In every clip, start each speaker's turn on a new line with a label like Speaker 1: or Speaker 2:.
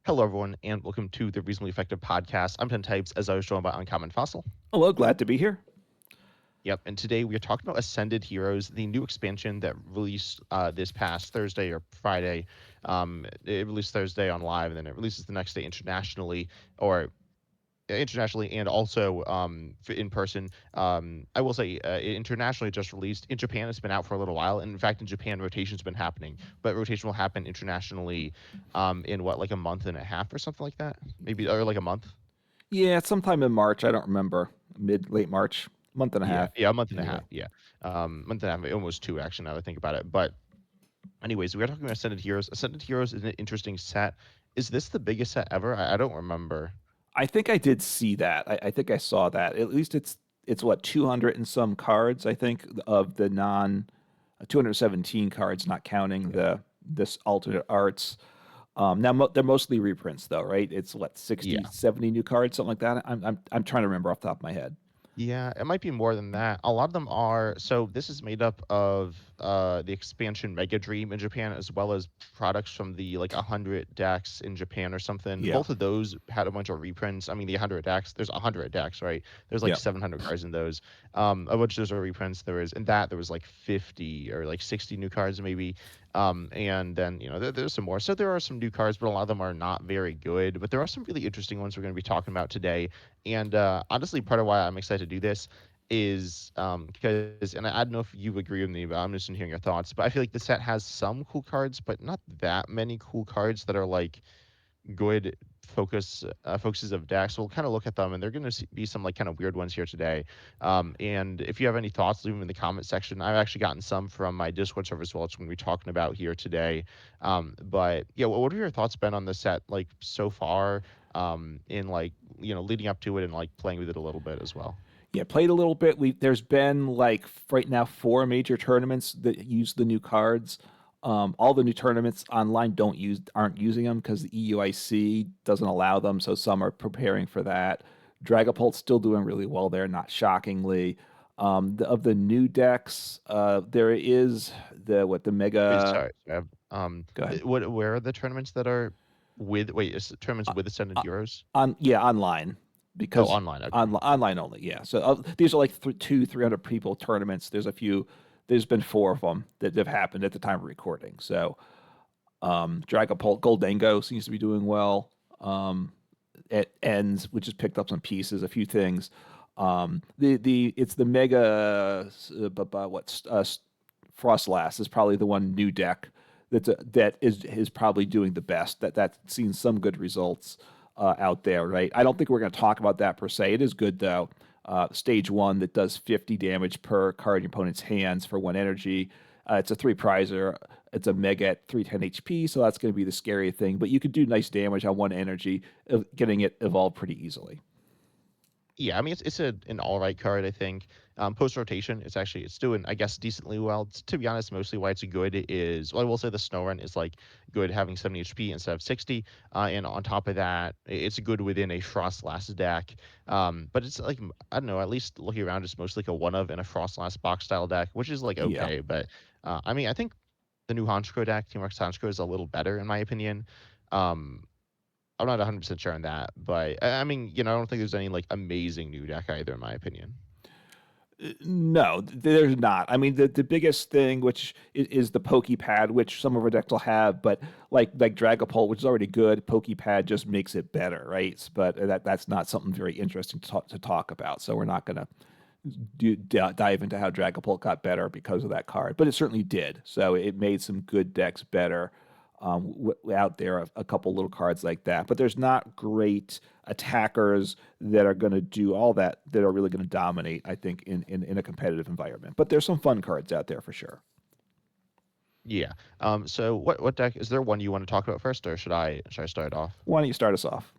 Speaker 1: Hello, everyone, and welcome to the Reasonably Effective Podcast. I'm 10 Types, as I was joined by Uncommon Fossil.
Speaker 2: Hello, glad to be here.
Speaker 1: Yep, and today we are talking about Ascended Heroes, the new expansion that released this past Thursday or Friday. It released Thursday on live, and then it releases the next day internationally and also in person. I will say internationally just released. In Japan, it's been out for a little while. And in fact, in Japan, rotation's been happening. But rotation will happen internationally in like a month and a half or something like that? Maybe, or like a month?
Speaker 2: Yeah, sometime in March. I don't remember. Late March, month and a half.
Speaker 1: Yeah, a month and a
Speaker 2: Anyway,
Speaker 1: half. Yeah. Month and a half, almost two, actually, now that I think about it. But anyways, we are talking about Ascended Heroes. Ascended Heroes is an interesting set. Is this the biggest set ever? I don't remember.
Speaker 2: I think I did see that. I think I saw that. At least it's what 200 and some cards. I think of the non 217 cards, not counting this alternate arts. Now they're mostly reprints though, right? It's what 60,
Speaker 1: Yeah.
Speaker 2: 70 new cards, something like that. I'm trying to remember off the top of my head.
Speaker 1: Yeah, it might be more than that. A lot of them are. So this is made up of the expansion Mega Dream in Japan, as well as products from the like 100 decks in Japan or something.
Speaker 2: Yeah,
Speaker 1: Both of those had a bunch of reprints. I mean, the 100 decks, there's 100 decks, right? There's like
Speaker 2: yeah.
Speaker 1: 700 cards in those. A bunch of those are reprints. There was like 50 or like 60 new cards maybe. And then there's some more. So there are some new cards, but a lot of them are not very good. But there are some really interesting ones we're going to be talking about today. And honestly, part of why I'm excited to do this is because, and I don't know if you agree with me, but I'm just in hearing your thoughts. But I feel like the set has some cool cards, but not that many cool cards that are like good focuses of decks. So we'll kind of look at them, and they're going to be some like kind of weird ones here today. And if you have any thoughts, leave them in the comment section. I've actually gotten some from my Discord server as well, which we're going to be talking about here today. But yeah, what have your thoughts been on the set like so far? In like leading up to it and like playing with it a little bit as well.
Speaker 2: Yeah, played a little bit. There's been like right now four major tournaments that use the new cards. All the new tournaments online aren't using them because the EUIC doesn't allow them. So some are preparing for that. Dragapult's still doing really well there, not shockingly. Of the new decks, there is the
Speaker 1: Wait,
Speaker 2: mega.
Speaker 1: sorry.
Speaker 2: Go ahead.
Speaker 1: Where are the tournaments that are is it tournaments
Speaker 2: Uh,
Speaker 1: with Ascended
Speaker 2: uh,
Speaker 1: Heroes?
Speaker 2: online
Speaker 1: Oh,
Speaker 2: because
Speaker 1: online. Okay.
Speaker 2: online only. Yeah. So these are like 300 people tournaments. There's a few. There's been four of them that have happened at the time of recording. So Dragapult Goldango seems to be doing well. It ends, which has picked up some pieces, a few things. The it's the mega Frostlass is probably the one new deck that is probably doing the best. That's seen some good results out there, right? I don't think we're going to talk about that per se. It is good though. Stage one that does 50 damage per card in your opponent's hands for one energy. It's a three prizer. It's a mega at 310 HP, so that's going to be the scary thing. But you could do nice damage on one energy, getting it evolved pretty easily.
Speaker 1: Yeah, I mean it's an all right card, I think. Post rotation, it's doing, I guess, decently well. To be honest, mostly why it's good is, well, I will say the snow run is like good having 70 HP instead of 60, and on top of that, it's good within a Frost Last deck. But it's like, I don't know, at least looking around, it's mostly like a one of in a Frost Last box style deck, which is like
Speaker 2: Yeah.
Speaker 1: okay. But I mean, I think the new Hanshiko deck, Team Rocket's Hanshiko, is a little better in my opinion. Um, I'm not 100% sure on that, but I mean, I don't think there's any like amazing new deck either, in my opinion.
Speaker 2: No, there's not. I mean, the biggest thing, which is the Pokepad, which some of our decks will have, but like Dragapult, which is already good, Pokepad just makes it better, right? But that's not something very interesting to talk about. So we're not going to dive into how Dragapult got better because of that card, but it certainly did. So it made some good decks better out there, a couple little cards like that. But there's not great attackers that are going to do all that are really going to dominate, I think, in a competitive environment. But there's some fun cards out there for sure.
Speaker 1: Yeah. So what deck is there one you want to talk about first, or should I start off?
Speaker 2: Why don't you start us off?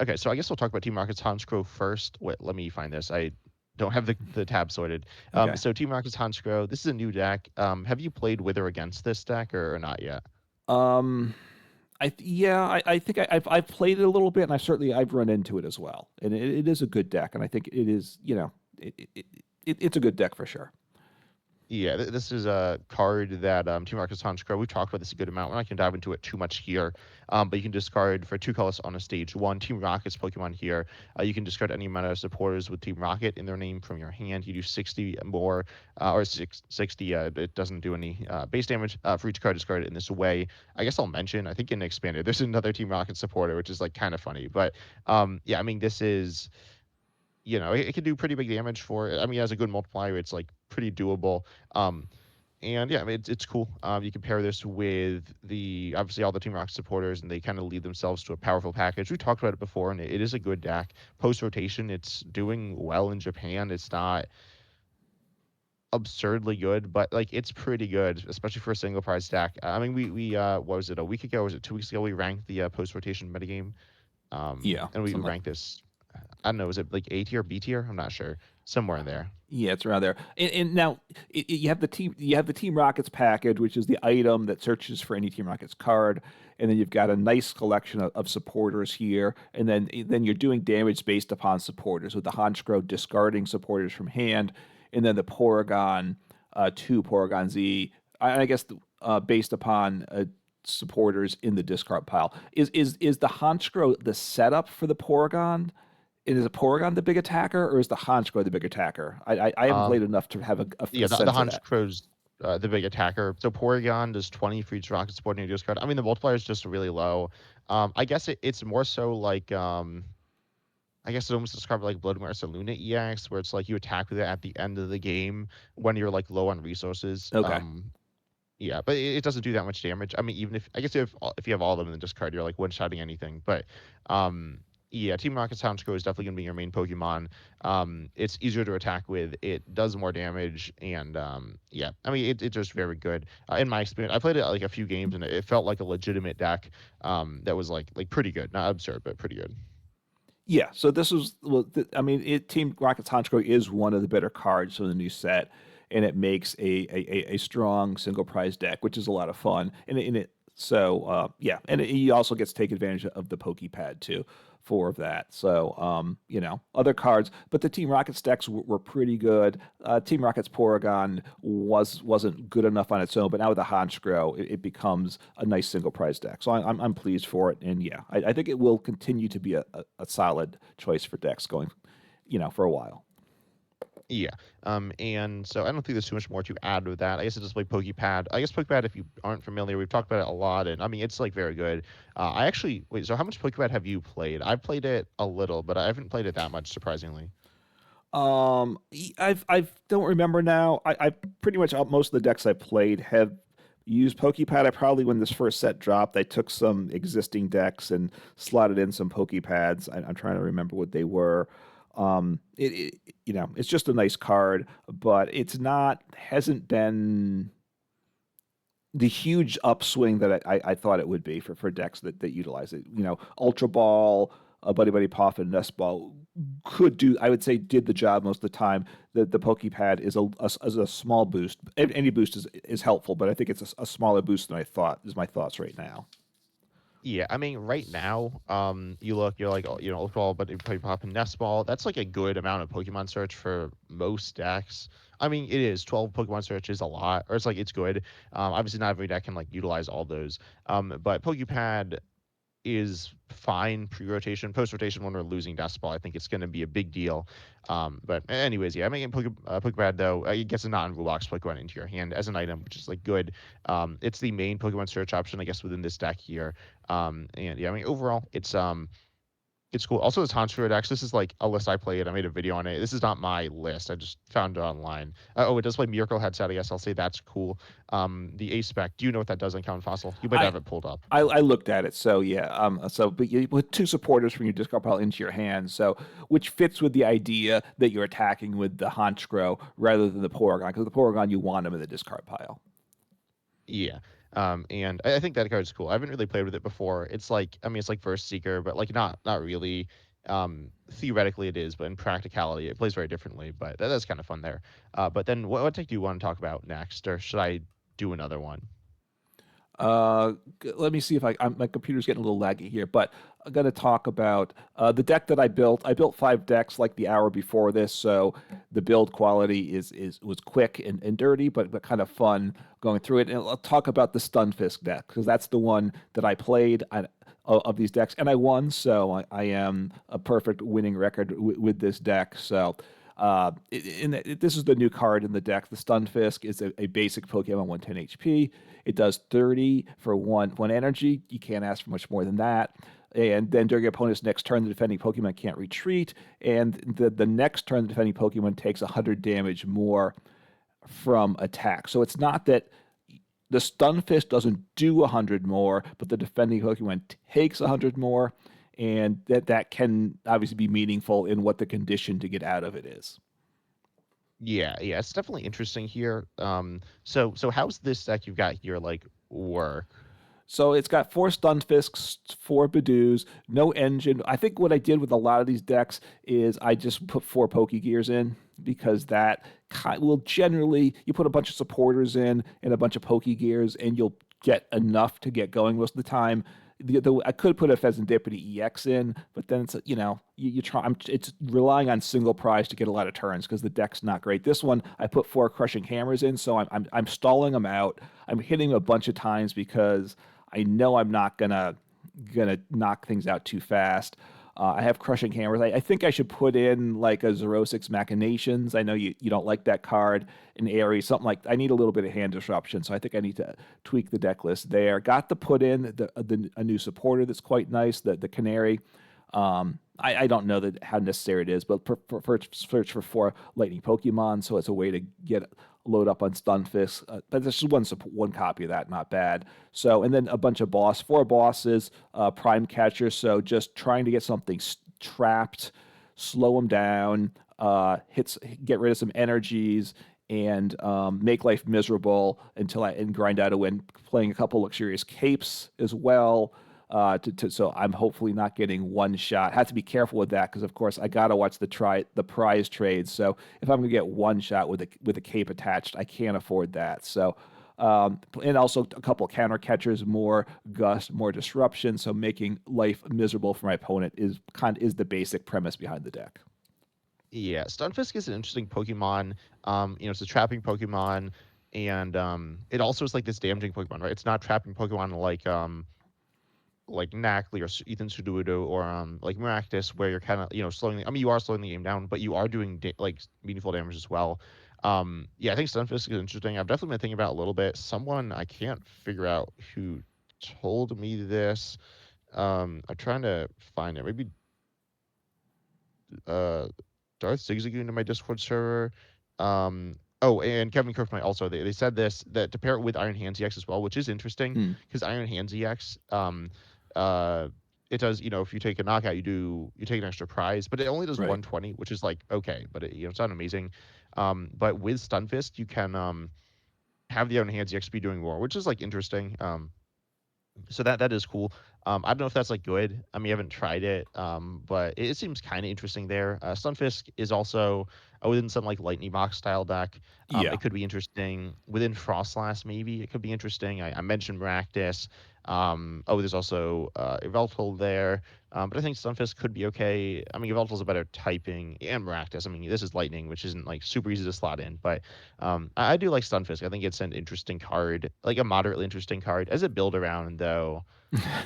Speaker 1: Okay, so I guess we'll talk about Team Rocket's Hanskro first. Wait, let me find this. I don't have the tab sorted.
Speaker 2: Okay.
Speaker 1: So Team Rocket's Hanskro, this is a new deck. Have you played with or against this deck or not yet?
Speaker 2: Um, I think I've played it a little bit, and I've run into it as well, and it is a good deck, and I think it is it's a good deck for sure.
Speaker 1: Yeah, this is a card that Team Rocket's Honchkrow. We've talked about this a good amount. We're not going to dive into it too much here, but you can discard for 2 colors on a stage one. Team Rocket's Pokemon here. You can discard any amount of supporters with Team Rocket in their name from your hand. You do 60 more, or 60. It doesn't do any base damage for each card discarded in this way. I guess I'll mention. I think in Expanded, there's another Team Rocket supporter, which is like kind of funny. But yeah, I mean, this is it can do pretty big damage for it. I mean, as a good multiplier, it's like pretty doable. Um, and yeah, I mean, it's cool. You can pair this with the obviously all the Team Rocket supporters, and they kind of lead themselves to a powerful package. We talked about it before, and it is a good deck. Post rotation, it's doing well in Japan. It's not absurdly good, but like it's pretty good, especially for a single prize deck. I mean, we what was it, a week ago? Or was it 2 weeks ago? We ranked the post rotation metagame,
Speaker 2: Yeah,
Speaker 1: and we
Speaker 2: something like
Speaker 1: ranked this. I don't know, is it like A tier, B tier? I'm not sure. Somewhere in there.
Speaker 2: yeah, it's around there. And now you have the Team Rockets package, which is the item that searches for any Team Rockets card, and then you've got a nice collection of supporters here, and then you're doing damage based upon supporters with the Honchkrow discarding supporters from hand, and then the Porygon two Porygon Z. I guess based upon supporters in the discard pile. Is the Honchkrow the setup for the Porygon? And is a Porygon the big attacker, or is the Honchkrow the big attacker? I haven't played
Speaker 1: Um,
Speaker 2: enough to have a
Speaker 1: yeah, the
Speaker 2: sense of
Speaker 1: Hunch
Speaker 2: that.
Speaker 1: Crow's the big attacker. So Porygon does 20 for each rocket support in your discard. I mean, the multiplier is just really low. I guess it's more so like I guess it almost described like Blood Mercy Luna EX, where it's like you attack with it at the end of the game when you're like low on resources.
Speaker 2: Okay.
Speaker 1: Yeah, but it doesn't do that much damage. I mean, even if I guess if you have all of them in the discard, you're like one-shotting anything. But yeah, Team Rocket Soundscrow is definitely going to be your main Pokemon. It's easier to attack with. It does more damage, and yeah, I mean, it's just very good. In my experience, I played it like a few games, and it felt like a legitimate deck. That was like pretty good, not absurd, but pretty good.
Speaker 2: Yeah. So this was well. I mean, Team Rocket's Honchkrow is one of the better cards from the new set, and it makes a strong single prize deck, which is a lot of fun. And it so yeah, and he also gets to take advantage of the Pokepad too for that. So other cards, but the Team Rockets decks were pretty good. Team Rockets Porygon wasn't good enough on its own, but now with the Honchkrow, it becomes a nice single prize deck. So I'm pleased for it, and yeah, I think it will continue to be a solid choice for decks going, for a while.
Speaker 1: Yeah. And so I don't think there's too much more to add with that. I guess it's just like Pokepad. I guess Pokepad, if you aren't familiar, we've talked about it a lot, and I mean it's like very good. I actually wait. So how much Pokepad have you played? I've played it a little, but I haven't played it that much, surprisingly.
Speaker 2: I don't remember now. I pretty much most of the decks I played have used Pokepad. I probably when this first set dropped, I took some existing decks and slotted in some Pokepads. I'm trying to remember what they were. It's just a nice card, but it's not hasn't been the huge upswing that I thought it would be for decks that utilize it. Ultra Ball, Buddy Buddy Puff, and Nest Ball could do. I would say did the job most of the time. The Pokepad is a small boost. Any boost is helpful, but I think it's a smaller boost than I thought. Is my thoughts right now.
Speaker 1: Yeah, I mean, right now, you're like, overall, but if you pop in Nest Ball, that's like a good amount of Pokemon search for most decks. I mean, it is 12 Pokemon search is a lot, or it's good. Obviously, not every deck can like utilize all those. But Pokepad is fine pre-rotation. Post-rotation, when we're losing Nest Ball, I think it's going to be a big deal. But anyways, yeah, I mean, Pokepad though, it gets a non-Rulebox Pokemon into your hand as an item, which is like good. It's the main Pokemon search option, I guess, within this deck here. And yeah, I mean, overall, it's cool. Also, this Hanshu Dex, this is like a list I played. I made a video on it. This is not my list. I just found it online. Oh, it does play Miracle Headset. I guess I'll say that's cool. The A spec. Do you know what that does on Common Fossil? You might
Speaker 2: I
Speaker 1: have it pulled up.
Speaker 2: I looked at it, so yeah. But you with two supporters from your discard pile into your hand, so which fits with the idea that you're attacking with the Honchkrow rather than the Porygon, because the Porygon you want them in the discard pile.
Speaker 1: Yeah. And I think that card's cool. I haven't really played with it before. It's like, I mean, it's like Verse Seeker, but like not really. Theoretically it is, but in practicality it plays very differently. But that's kind of fun there. But then what deck do you want to talk about next, or should I do another one?
Speaker 2: Let me see if my computer's getting a little laggy here, but I'm going to talk about the deck that I built. I built 5 decks like the hour before this, so the build quality is was quick and dirty, but kind of fun going through it. And I'll talk about the Stunfisk deck because that's the one that I played of these decks, and I won. So I am a perfect winning record with this deck. So. This is the new card in the deck. The Stunfisk is a basic Pokemon 110 HP. It does 30 for one energy. You can't ask for much more than that. And then during your opponent's next turn, the defending Pokemon can't retreat. And the next turn, the defending Pokemon takes 100 damage more from attack. So it's not that the Stunfisk doesn't do 100 more, but the defending Pokemon takes 100 more. And that can obviously be meaningful in what the condition to get out of it is.
Speaker 1: Yeah, it's definitely interesting here. So how's this deck you've got here like work?
Speaker 2: So it's got 4 Stunfisks, 4 Bidoos, no engine. I think what I did with a lot of these decks is I just put 4 Pokegears in because that will generally, you put a bunch of supporters in and a bunch of Pokegears and you'll get enough to get going most of the time. I could put a Pheasantipity EX in, but then it's you try. It's relying on single prize to get a lot of turns because the deck's not great. This one I put 4 Crushing Hammers in, so I'm stalling them out. I'm hitting them a bunch of times because I know I'm not gonna knock things out too fast. I have Crushing Hammers. I think I should put in like a Xerosix Machinations. I know you don't like that card. An Aries, something like. I need a little bit of hand disruption, so I think I need to tweak the deck list there. Got to put in a new supporter that's quite nice, the Canary. I don't know how necessary it is, but search for 4 Lightning Pokemon, so it's a way to get load up on Stunfisk. But there's just one copy of that, not bad. So, and then a bunch of 4 bosses, Prime Catcher. So just trying to get something trapped, slow them down, get rid of some energies, and make life miserable and grind out a win. Playing a couple luxurious capes as well. So I'm hopefully not getting one shot. Have to be careful with that because of course I gotta watch the prize trades. So if I'm gonna get one shot with a cape attached, I can't afford that. So and also a couple counter catchers, more gust, more disruption. So making life miserable for my opponent is the basic premise behind the deck.
Speaker 1: Yeah, Stunfisk is an interesting Pokemon. It's a trapping Pokemon, and it also is like this damaging Pokemon, right? It's not trapping Pokemon like Nacli or Ethan Sudoku or like Maractus, where you're kind of slowing. You are slowing the game down, but you are doing like meaningful damage as well. Yeah, I think Stunfisk is interesting. I've definitely been thinking about it a little bit. Someone I can't figure out who told me this. I'm trying to find it. Maybe uh Darth Zigzagoon in my Discord server. Oh, and Kevin Kirkman also they said this that to pair it with Iron Hands EX as well, which is interesting
Speaker 2: Hmm.
Speaker 1: because Iron Hands EX uh it does, if you take a knockout, you take an extra prize, but it only does
Speaker 2: Right.
Speaker 1: 120, which is like okay, but it's not amazing. But with Stunfist, you can have the Iron Hands EX be doing more, which is like interesting. So that is cool. I don't know if that's like good. I mean, I haven't tried it, but it seems kind of interesting there. Stunfisk is also within some like lightning box style deck.
Speaker 2: Yeah.
Speaker 1: It could be interesting within Frostlass. Maybe it could be interesting. I mentioned Maractus. There's also Yveltal there. But I think Stunfisk could be okay. I mean, Yveltal's a better typing, and Maractus. I mean, this is lightning, which isn't like super easy to slot in. But I do like Stunfisk. I think it's an interesting card, like a moderately interesting card. As a build around, though,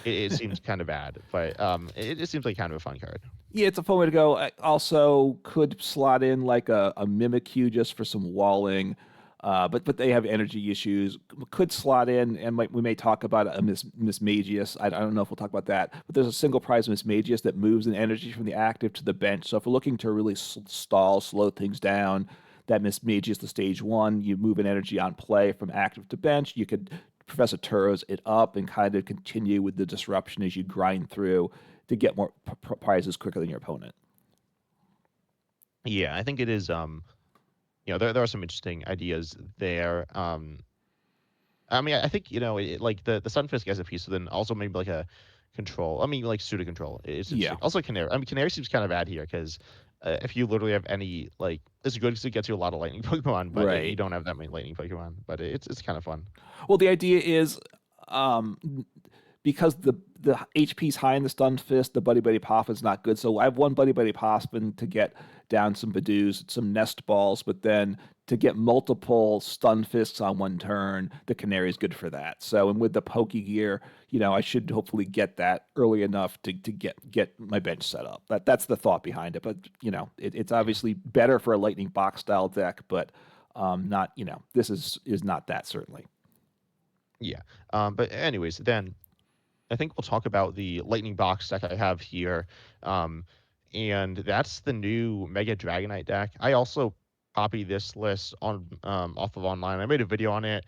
Speaker 1: it seems kind of bad. But it seems like kind of a fun card.
Speaker 2: Yeah, it's a fun way to go. I also could slot in like a Mimikyu just for some walling, but they have energy issues. Could slot in, and we may talk about a Miss Magius. I don't know if we'll talk about that, but there's a single prize Miss Magius that moves an energy from the active to the bench. So if we're looking to really slow things down, that Miss Magius to stage one, you move an energy on play from active to bench. You could Professor Turo's it up and kind of continue with the disruption as you grind through to get more prizes quicker than your opponent.
Speaker 1: Yeah, I think it is. There are some interesting ideas there. I mean, I think like the Sunfisk as a piece, so then also maybe like a control. I mean, like pseudo control. It's
Speaker 2: Yeah,
Speaker 1: interesting. Also, Canary. I mean, Canary seems kind of bad here because if you literally have any like, it's good because it gets you a lot of lightning Pokemon, but you
Speaker 2: right.
Speaker 1: don't have that many lightning Pokemon. But it's kind of fun.
Speaker 2: Well, the idea is Um, because the HP's high in the stun fist, the Buddy Buddy Poffin's not good. So I have one Buddy Buddy Poffin to get down some Badoos, some nest balls, but then to get multiple stun fists on one turn, the Canary's good for that. So and with the pokey gear, I should hopefully get that early enough to get my bench set up. That's the thought behind it. But it's
Speaker 1: Yeah.
Speaker 2: obviously better for a lightning box style deck, but not this is not that certainly.
Speaker 1: Yeah. But anyways, then I think we'll talk about the lightning box deck I have here. Um, and that's the new Mega Dragonite deck. I also copied this list on off of online. I made a video on it.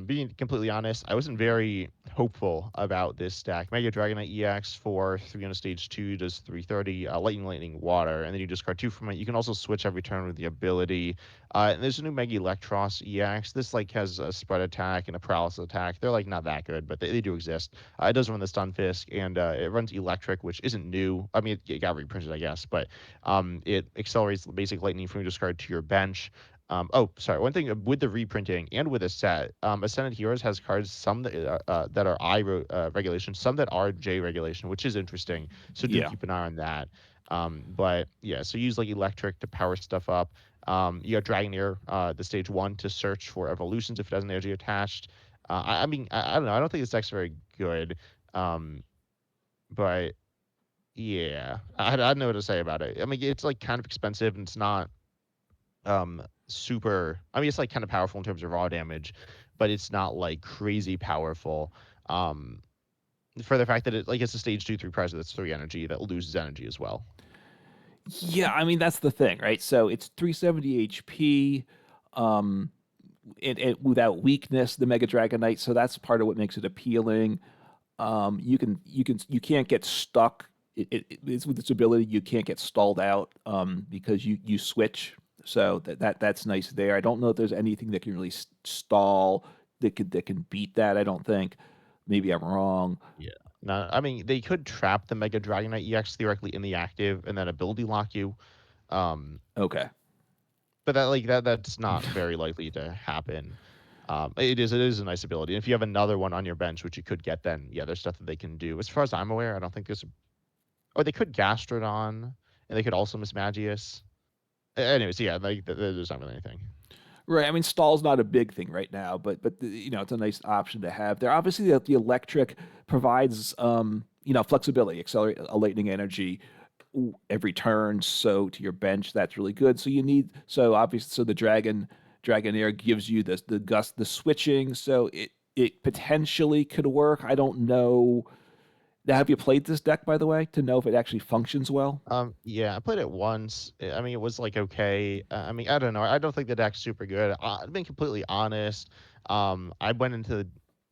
Speaker 1: Being completely honest, I wasn't very hopeful about this deck. Mega Dragonite EX for 3 on a stage 2 does 330, Lightning Water, and then you discard 2 from it. You can also switch every turn with the ability. And there's a new Mega Electros EX. This like has a spread attack and a paralysis attack. They're like not that good, but they do exist. It does run the Stun Fisk, and it runs Electric, which isn't new. I mean, it got reprinted, I guess, but it accelerates the basic lightning from your discard to your bench. Oh, sorry. One thing with the reprinting and with a set, Ascended Heroes has cards some that are regulation, some that are J regulation, which is interesting. So do
Speaker 2: Yeah.
Speaker 1: keep an eye on that. But yeah, so use like Electric to power stuff up. You got Dragoneer, the stage 1 to search for evolutions if it has an energy attached. I mean, I don't know. I don't think this deck's very good. Um, but yeah, I don't know what to say about it. I mean, it's like kind of expensive and it's not super. I mean, it's like kind of powerful in terms of raw damage, but it's not like crazy powerful. Um, for the fact that it's a stage 2/3 prize that's 3 energy that loses energy as well.
Speaker 2: Yeah, I mean that's the thing, right? So it's 370 HP, um, it without weakness, the Mega Dragonite. So that's part of what makes it appealing. You can't get stuck. It's with its ability you can't get stalled out because you switch. So that's nice there. I don't know if there's anything that can really stall that can beat that. I don't think. Maybe I'm wrong.
Speaker 1: Yeah. No, I mean they could trap the Mega Dragonite EX theoretically in the active and then ability lock you. Um,
Speaker 2: Okay.
Speaker 1: but that's not very likely to happen. It is a nice ability. And if you have another one on your bench, which you could get, then yeah, there's stuff that they can do. As far as I'm aware, I don't think there's. Or they could Gastrodon, and they could also miss Magius. Anyways, yeah, like there's not really anything.
Speaker 2: Right. I mean, stall's not a big thing right now, but it's a nice option to have there. Obviously, the electric provides flexibility, accelerate a lightning energy every turn. So to your bench, that's really good. So obviously the Dragonair gives you the switching. So it potentially could work. I don't know. Now, have you played this deck, by the way, to know if it actually functions well?
Speaker 1: Yeah, I played it once. I mean, it was like okay. I mean, I don't know. I don't think the deck's super good. Being completely honest, I went into the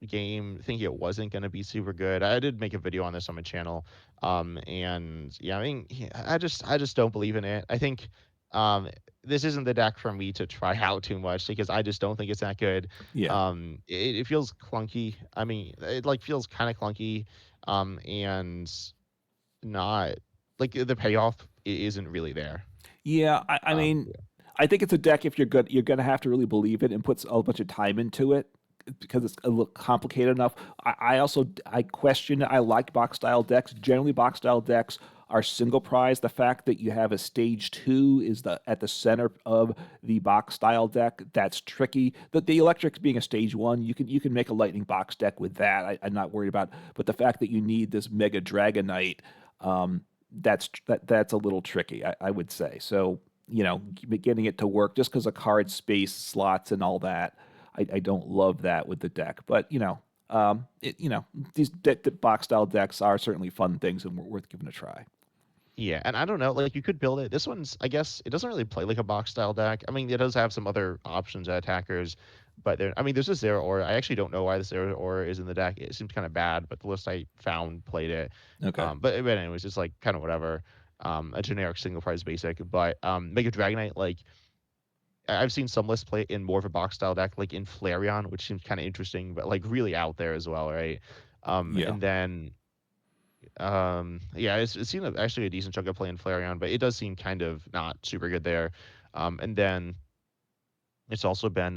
Speaker 1: game thinking it wasn't going to be super good. I did make a video on this on my channel. And yeah, I mean, yeah, I just don't believe in it. I think, um, this isn't the deck for me to try out too much because I just don't think it's that good.
Speaker 2: Yeah.
Speaker 1: It feels clunky. I mean, it like feels kind of clunky. And not like the payoff isn't really there.
Speaker 2: Yeah, I mean,
Speaker 1: Yeah.
Speaker 2: I think it's a deck if you're good, you're gonna have to really believe it and put a bunch of time into it because it's a little complicated enough. I question it. I like box style decks. Generally, box style decks are single prize. The fact that you have a stage 2 is at the center of the box style deck. That's tricky. The electric being a stage 1, you can make a lightning box deck with that. I'm not worried about. But the fact that you need this Mega Dragonite. That's a little tricky, I would say. So, getting it to work just because of card space slots and all that, I don't love that with the deck. But these box style decks are certainly fun things and worth giving a try.
Speaker 1: Yeah, and I don't know, like you could build it. This one's, I guess, it doesn't really play like a box style deck. I mean, it does have some other options at attackers, but I mean, there's a Zero Aura. I actually don't know why the Zero Aura is in the deck. It seems kind of bad, but the list I found played it.
Speaker 2: Okay.
Speaker 1: But anyways, it's like kind of whatever. A generic single prize basic, but Mega Dragonite, like I've seen some lists play it in more of a box style deck, like in Flareon, which seems kind of interesting, but like really out there as well, right?
Speaker 2: Yeah.
Speaker 1: And then yeah, it seemed actually a decent chunk of play in Flareon, but it does seem kind of not super good there. And then it's also been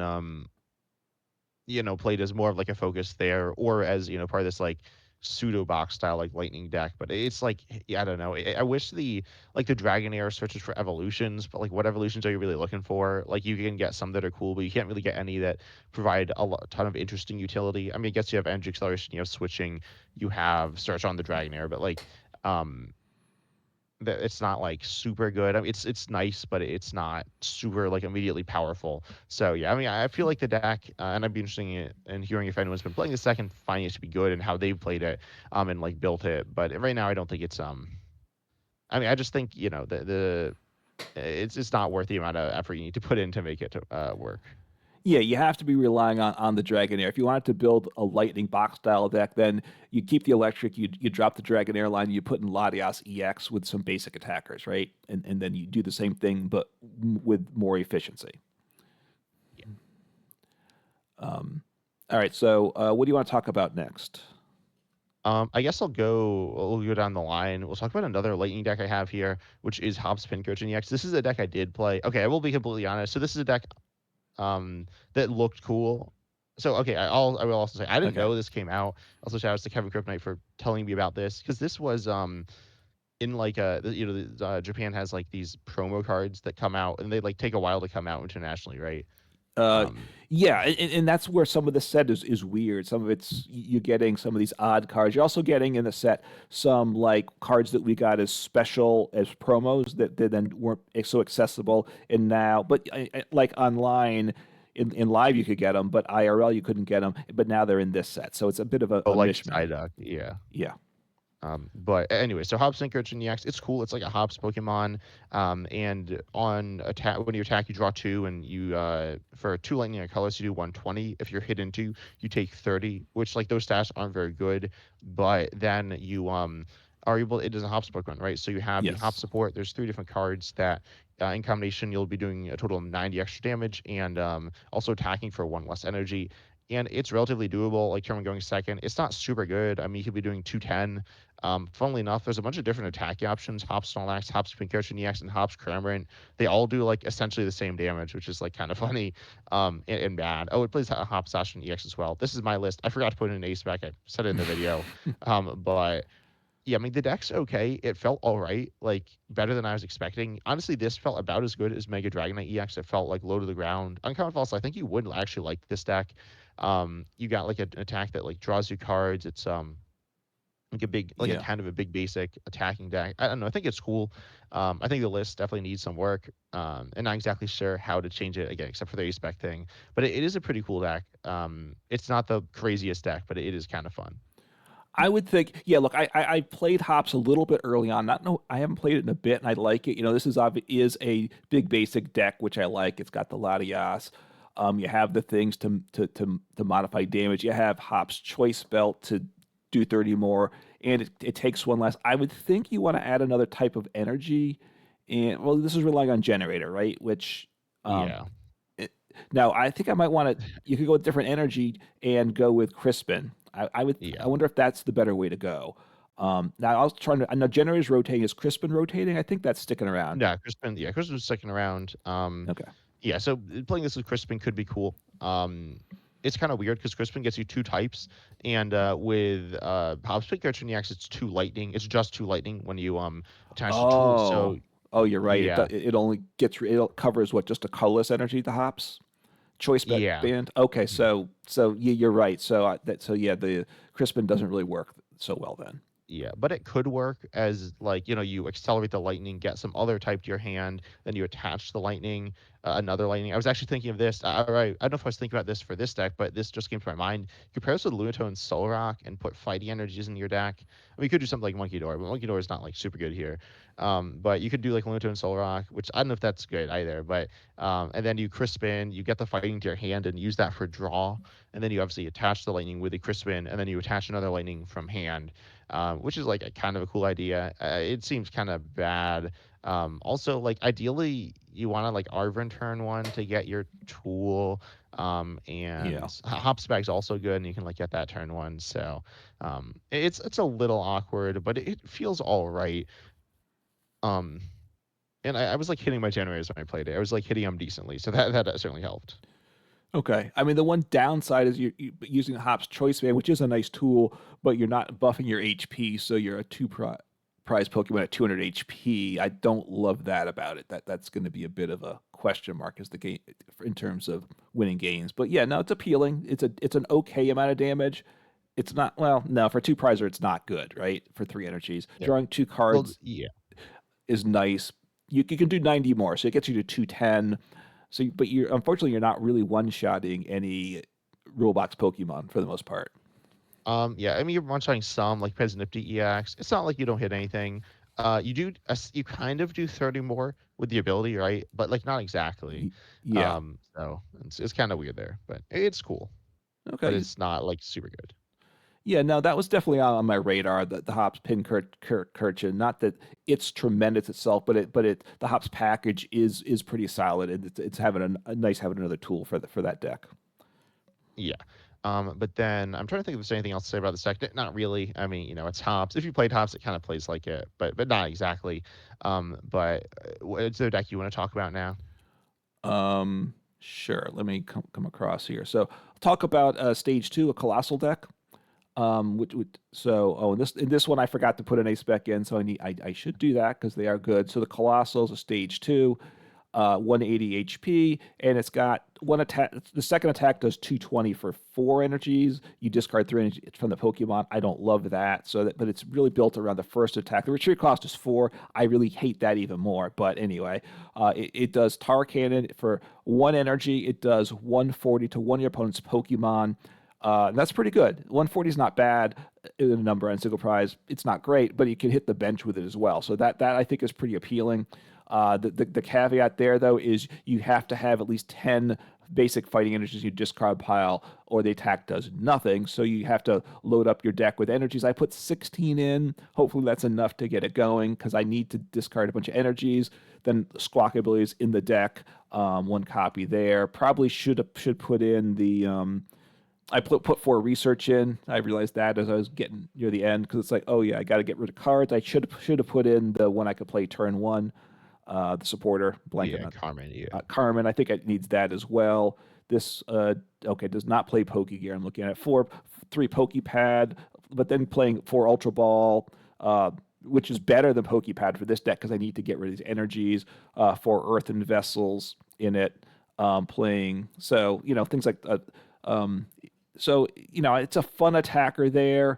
Speaker 1: played as more of like a focus there, or as part of this like pseudo box style like lightning deck. But it's like, yeah, I don't know. I wish the Dragonair searches for evolutions, but like what evolutions are you really looking for? Like you can get some that are cool, but you can't really get any that provide ton of interesting utility. I mean, I guess you have energy acceleration, you have switching, you have search on the Dragonair, but like um that it's not like super good. I mean, it's nice, but it's not super like immediately powerful. So yeah, I mean, I feel like the deck, and I'd be interested in hearing if anyone's been playing this deck and finding it to be good and how they've played it, and like built it. But right now, I don't think it's. I mean, I just think the it's not worth the amount of effort you need to put in to make it to work.
Speaker 2: Yeah, you have to be relying on the Dragonair. If you wanted to build a lightning box style deck, then you keep the electric, you drop the Dragonair line, you put in Latias EX with some basic attackers, right? And then you do the same thing, but with more efficiency.
Speaker 1: Yeah.
Speaker 2: All right, so what do you want to talk about next?
Speaker 1: I guess We'll go down the line. We'll talk about another lightning deck I have here, which is Hobbs Pin Coach and EX. This is a deck I did play. Okay, I will be completely honest. So this is a deck that looked cool. So okay, I will also say I didn't
Speaker 2: Okay.
Speaker 1: know this came out. Also, shout outs to Kevin Kryptonite for telling me about this because this was in like Japan has like these promo cards that come out and they like take a while to come out internationally, right?
Speaker 2: Uh,
Speaker 1: Um,
Speaker 2: yeah, and that's where some of the set is weird. Some of it's you're getting some of these odd cards. You're also getting in the set some like cards that we got as special as promos that then weren't so accessible. And now, but like online in live you could get them, but IRL you couldn't get them. But now they're in this set, so it's a bit of
Speaker 1: oh,
Speaker 2: a
Speaker 1: like
Speaker 2: mishmash.
Speaker 1: Psyduck, yeah.
Speaker 2: Yeah.
Speaker 1: But anyway, so Hobbs Synchro in EX, it's cool. It's like a Hobbs Pokemon. And on attack, when you attack, you draw two, and you for two lightning colors, you do 120. If you're hit into, you take 30, which like those stats aren't very good. But then you are able. It is a Hobbs Pokemon, right? So you have the Hop
Speaker 2: Yes.
Speaker 1: support. There's three different cards that. In combination, you'll be doing a total of 90 extra damage and also attacking for one less energy. And it's relatively doable. Like Termin going second, it's not super good. I mean, you could be doing 210. Funnily enough, there's a bunch of different attacking options: Hops Snorlax, Hops Pinkirchen EX, and Hops Cramorant. They all do like essentially the same damage, which is like kind of funny and bad. Oh, it plays Hops Sash and EX as well. This is my list. I forgot to put in an ace back. I said it in the video. But yeah, I mean the deck's okay. It felt all right, like better than I was expecting. Honestly, this felt about as good as Mega Dragonite EX. It felt like low to the ground. Uncommon False, I think you would actually like this deck. You got like an attack that like draws you cards. It's like a big like a
Speaker 2: Yeah.
Speaker 1: kind of a big basic attacking deck. I don't know. I think it's cool. I think the list definitely needs some work. And not exactly sure how to change it again, except for the ace spec thing. But it is a pretty cool deck. It's not the craziest deck, but it is kind of fun.
Speaker 2: I would think, yeah. Look, I played Hops a little bit early on. Not no, I haven't played it in a bit, and I like it. You know, this is a big basic deck, which I like. It's got the Latias. You have the things to modify damage. You have Hops Choice Belt to do 30 more, and it takes one less. I would think you want to add another type of energy, and well, this is relying on generator, right? Which um,
Speaker 1: Yeah,
Speaker 2: now, I think I might want to. You could go with different energy and go with Crispin. I would. I
Speaker 1: yeah.
Speaker 2: wonder if that's the better way to go. Now I was trying to. I know generators rotating. Is Crispin rotating? I think that's sticking around.
Speaker 1: Crispin's sticking around.
Speaker 2: Okay.
Speaker 1: Yeah, so playing this with Crispin could be cool. It's kind of weird because Crispin gets you two types, and with Hops Pikachu and EX, it's two lightning. It's just two lightning when you attach the tool. So
Speaker 2: Oh, you're right.
Speaker 1: yeah,
Speaker 2: It only gets it covers what just a colorless energy. The hops choice
Speaker 1: yeah.
Speaker 2: band. Okay, so yeah, you're right. So so yeah, the Crispin doesn't really work so well then.
Speaker 1: Yeah, but it could work as like, you accelerate the lightning, get some other type to your hand, then you attach the lightning, another lightning. I was actually thinking of this. I don't know if I was thinking about this for this deck, but this just came to my mind. Compare this with Lunatone and Solrock and put fighting energies in your deck. I mean, you could do something like Monkey Door, but Monkey Door is not like super good here. But you could do like Lunatone and Solrock, which I don't know if that's good either. But and then you Crispin, you get the fighting to your hand and use that for draw, and then you obviously attach the lightning with a Crispin, and then you attach another lightning from hand, which is like a kind of a cool idea. It seems kind of bad. Also, like ideally, you want to like Arvin turn one to get your tool. And
Speaker 2: Yeah.
Speaker 1: Hopspag's also good, and you can like get that turn one. So, it's a little awkward, but it feels all right. Um, and I was like hitting my generators when I played it. I was like hitting them decently, so that certainly helped.
Speaker 2: Okay. I mean, the one downside is you're using Hop's Choice Band, which is a nice tool, but you're not buffing your HP, so you're a prize Pokemon at 200 HP. I don't love that about it. That's going to be a bit of a question mark as the game in terms of winning games. But yeah, no, it's appealing. It's an okay amount of damage. It's not well, no, for two prizer, it's not good, right? For three energies,
Speaker 1: Yeah.
Speaker 2: drawing two
Speaker 1: Well,
Speaker 2: cards
Speaker 1: yeah.
Speaker 2: is nice. You can do 90 more, so it gets you to 210. So, but you're unfortunately you're not really one-shotting any rule box Pokemon for the most part.
Speaker 1: Yeah, I mean, you're one-shotting some, like Presnifty EX. It's not like you don't hit anything. You kind of do 30 more with the ability, right? But like not exactly.
Speaker 2: Yeah.
Speaker 1: So it's kind of weird there, but it's cool. But
Speaker 2: Okay.
Speaker 1: it's not like super good.
Speaker 2: Yeah. No, that was definitely on my radar. The Hops Pin Kirchen. Not that it's tremendous itself, but the Hops package is pretty solid, and it's having a nice having another tool for that deck.
Speaker 1: Yeah. But then I'm trying to think if there's anything else to say about this deck. Not really. I mean, it's hops. If you played hops, it kind of plays like it, but not exactly. But what's the deck you want to talk about now?
Speaker 2: Sure. Let me come across here. So I'll talk about stage two, a colossal deck. In this one I forgot to put an ace spec in, so I should do that because they are good. So the colossals a stage two, 180 HP, and it's got one attack. The second attack does 220 for four energies. You discard three energies from the Pokemon. I don't love that. But it's really built around the first attack. The retreat cost is four. I really hate that even more. But anyway, it does Tar Cannon for one energy. It does 140 to one of your opponent's Pokemon. That's pretty good. 140 is not bad in a number on single prize. It's not great, but you can hit the bench with it as well. So that I think is pretty appealing. The caveat there though is you have to have at least 10 basic fighting energies in your discard pile, or the attack does nothing. So you have to load up your deck with energies. I put 16 in. Hopefully that's enough to get it going because I need to discard a bunch of energies. Then Squawk abilities in the deck. One copy there. Probably should put in the I put four research in. I realized that as I was getting near the end because it's like, oh yeah, I got to get rid of cards. I should have put in the one I could play turn one, the supporter blanket
Speaker 1: Yeah,
Speaker 2: on
Speaker 1: Carmen. Yeah.
Speaker 2: Carmen. I think it needs that as well. This okay does not play Pokegear. I'm looking at three Pokepad, but then playing four Ultra Ball. Which is better than Pokepad for this deck because I need to get rid of these energies. For Earthen Vessels in it, playing so things like um, it's a fun attacker there.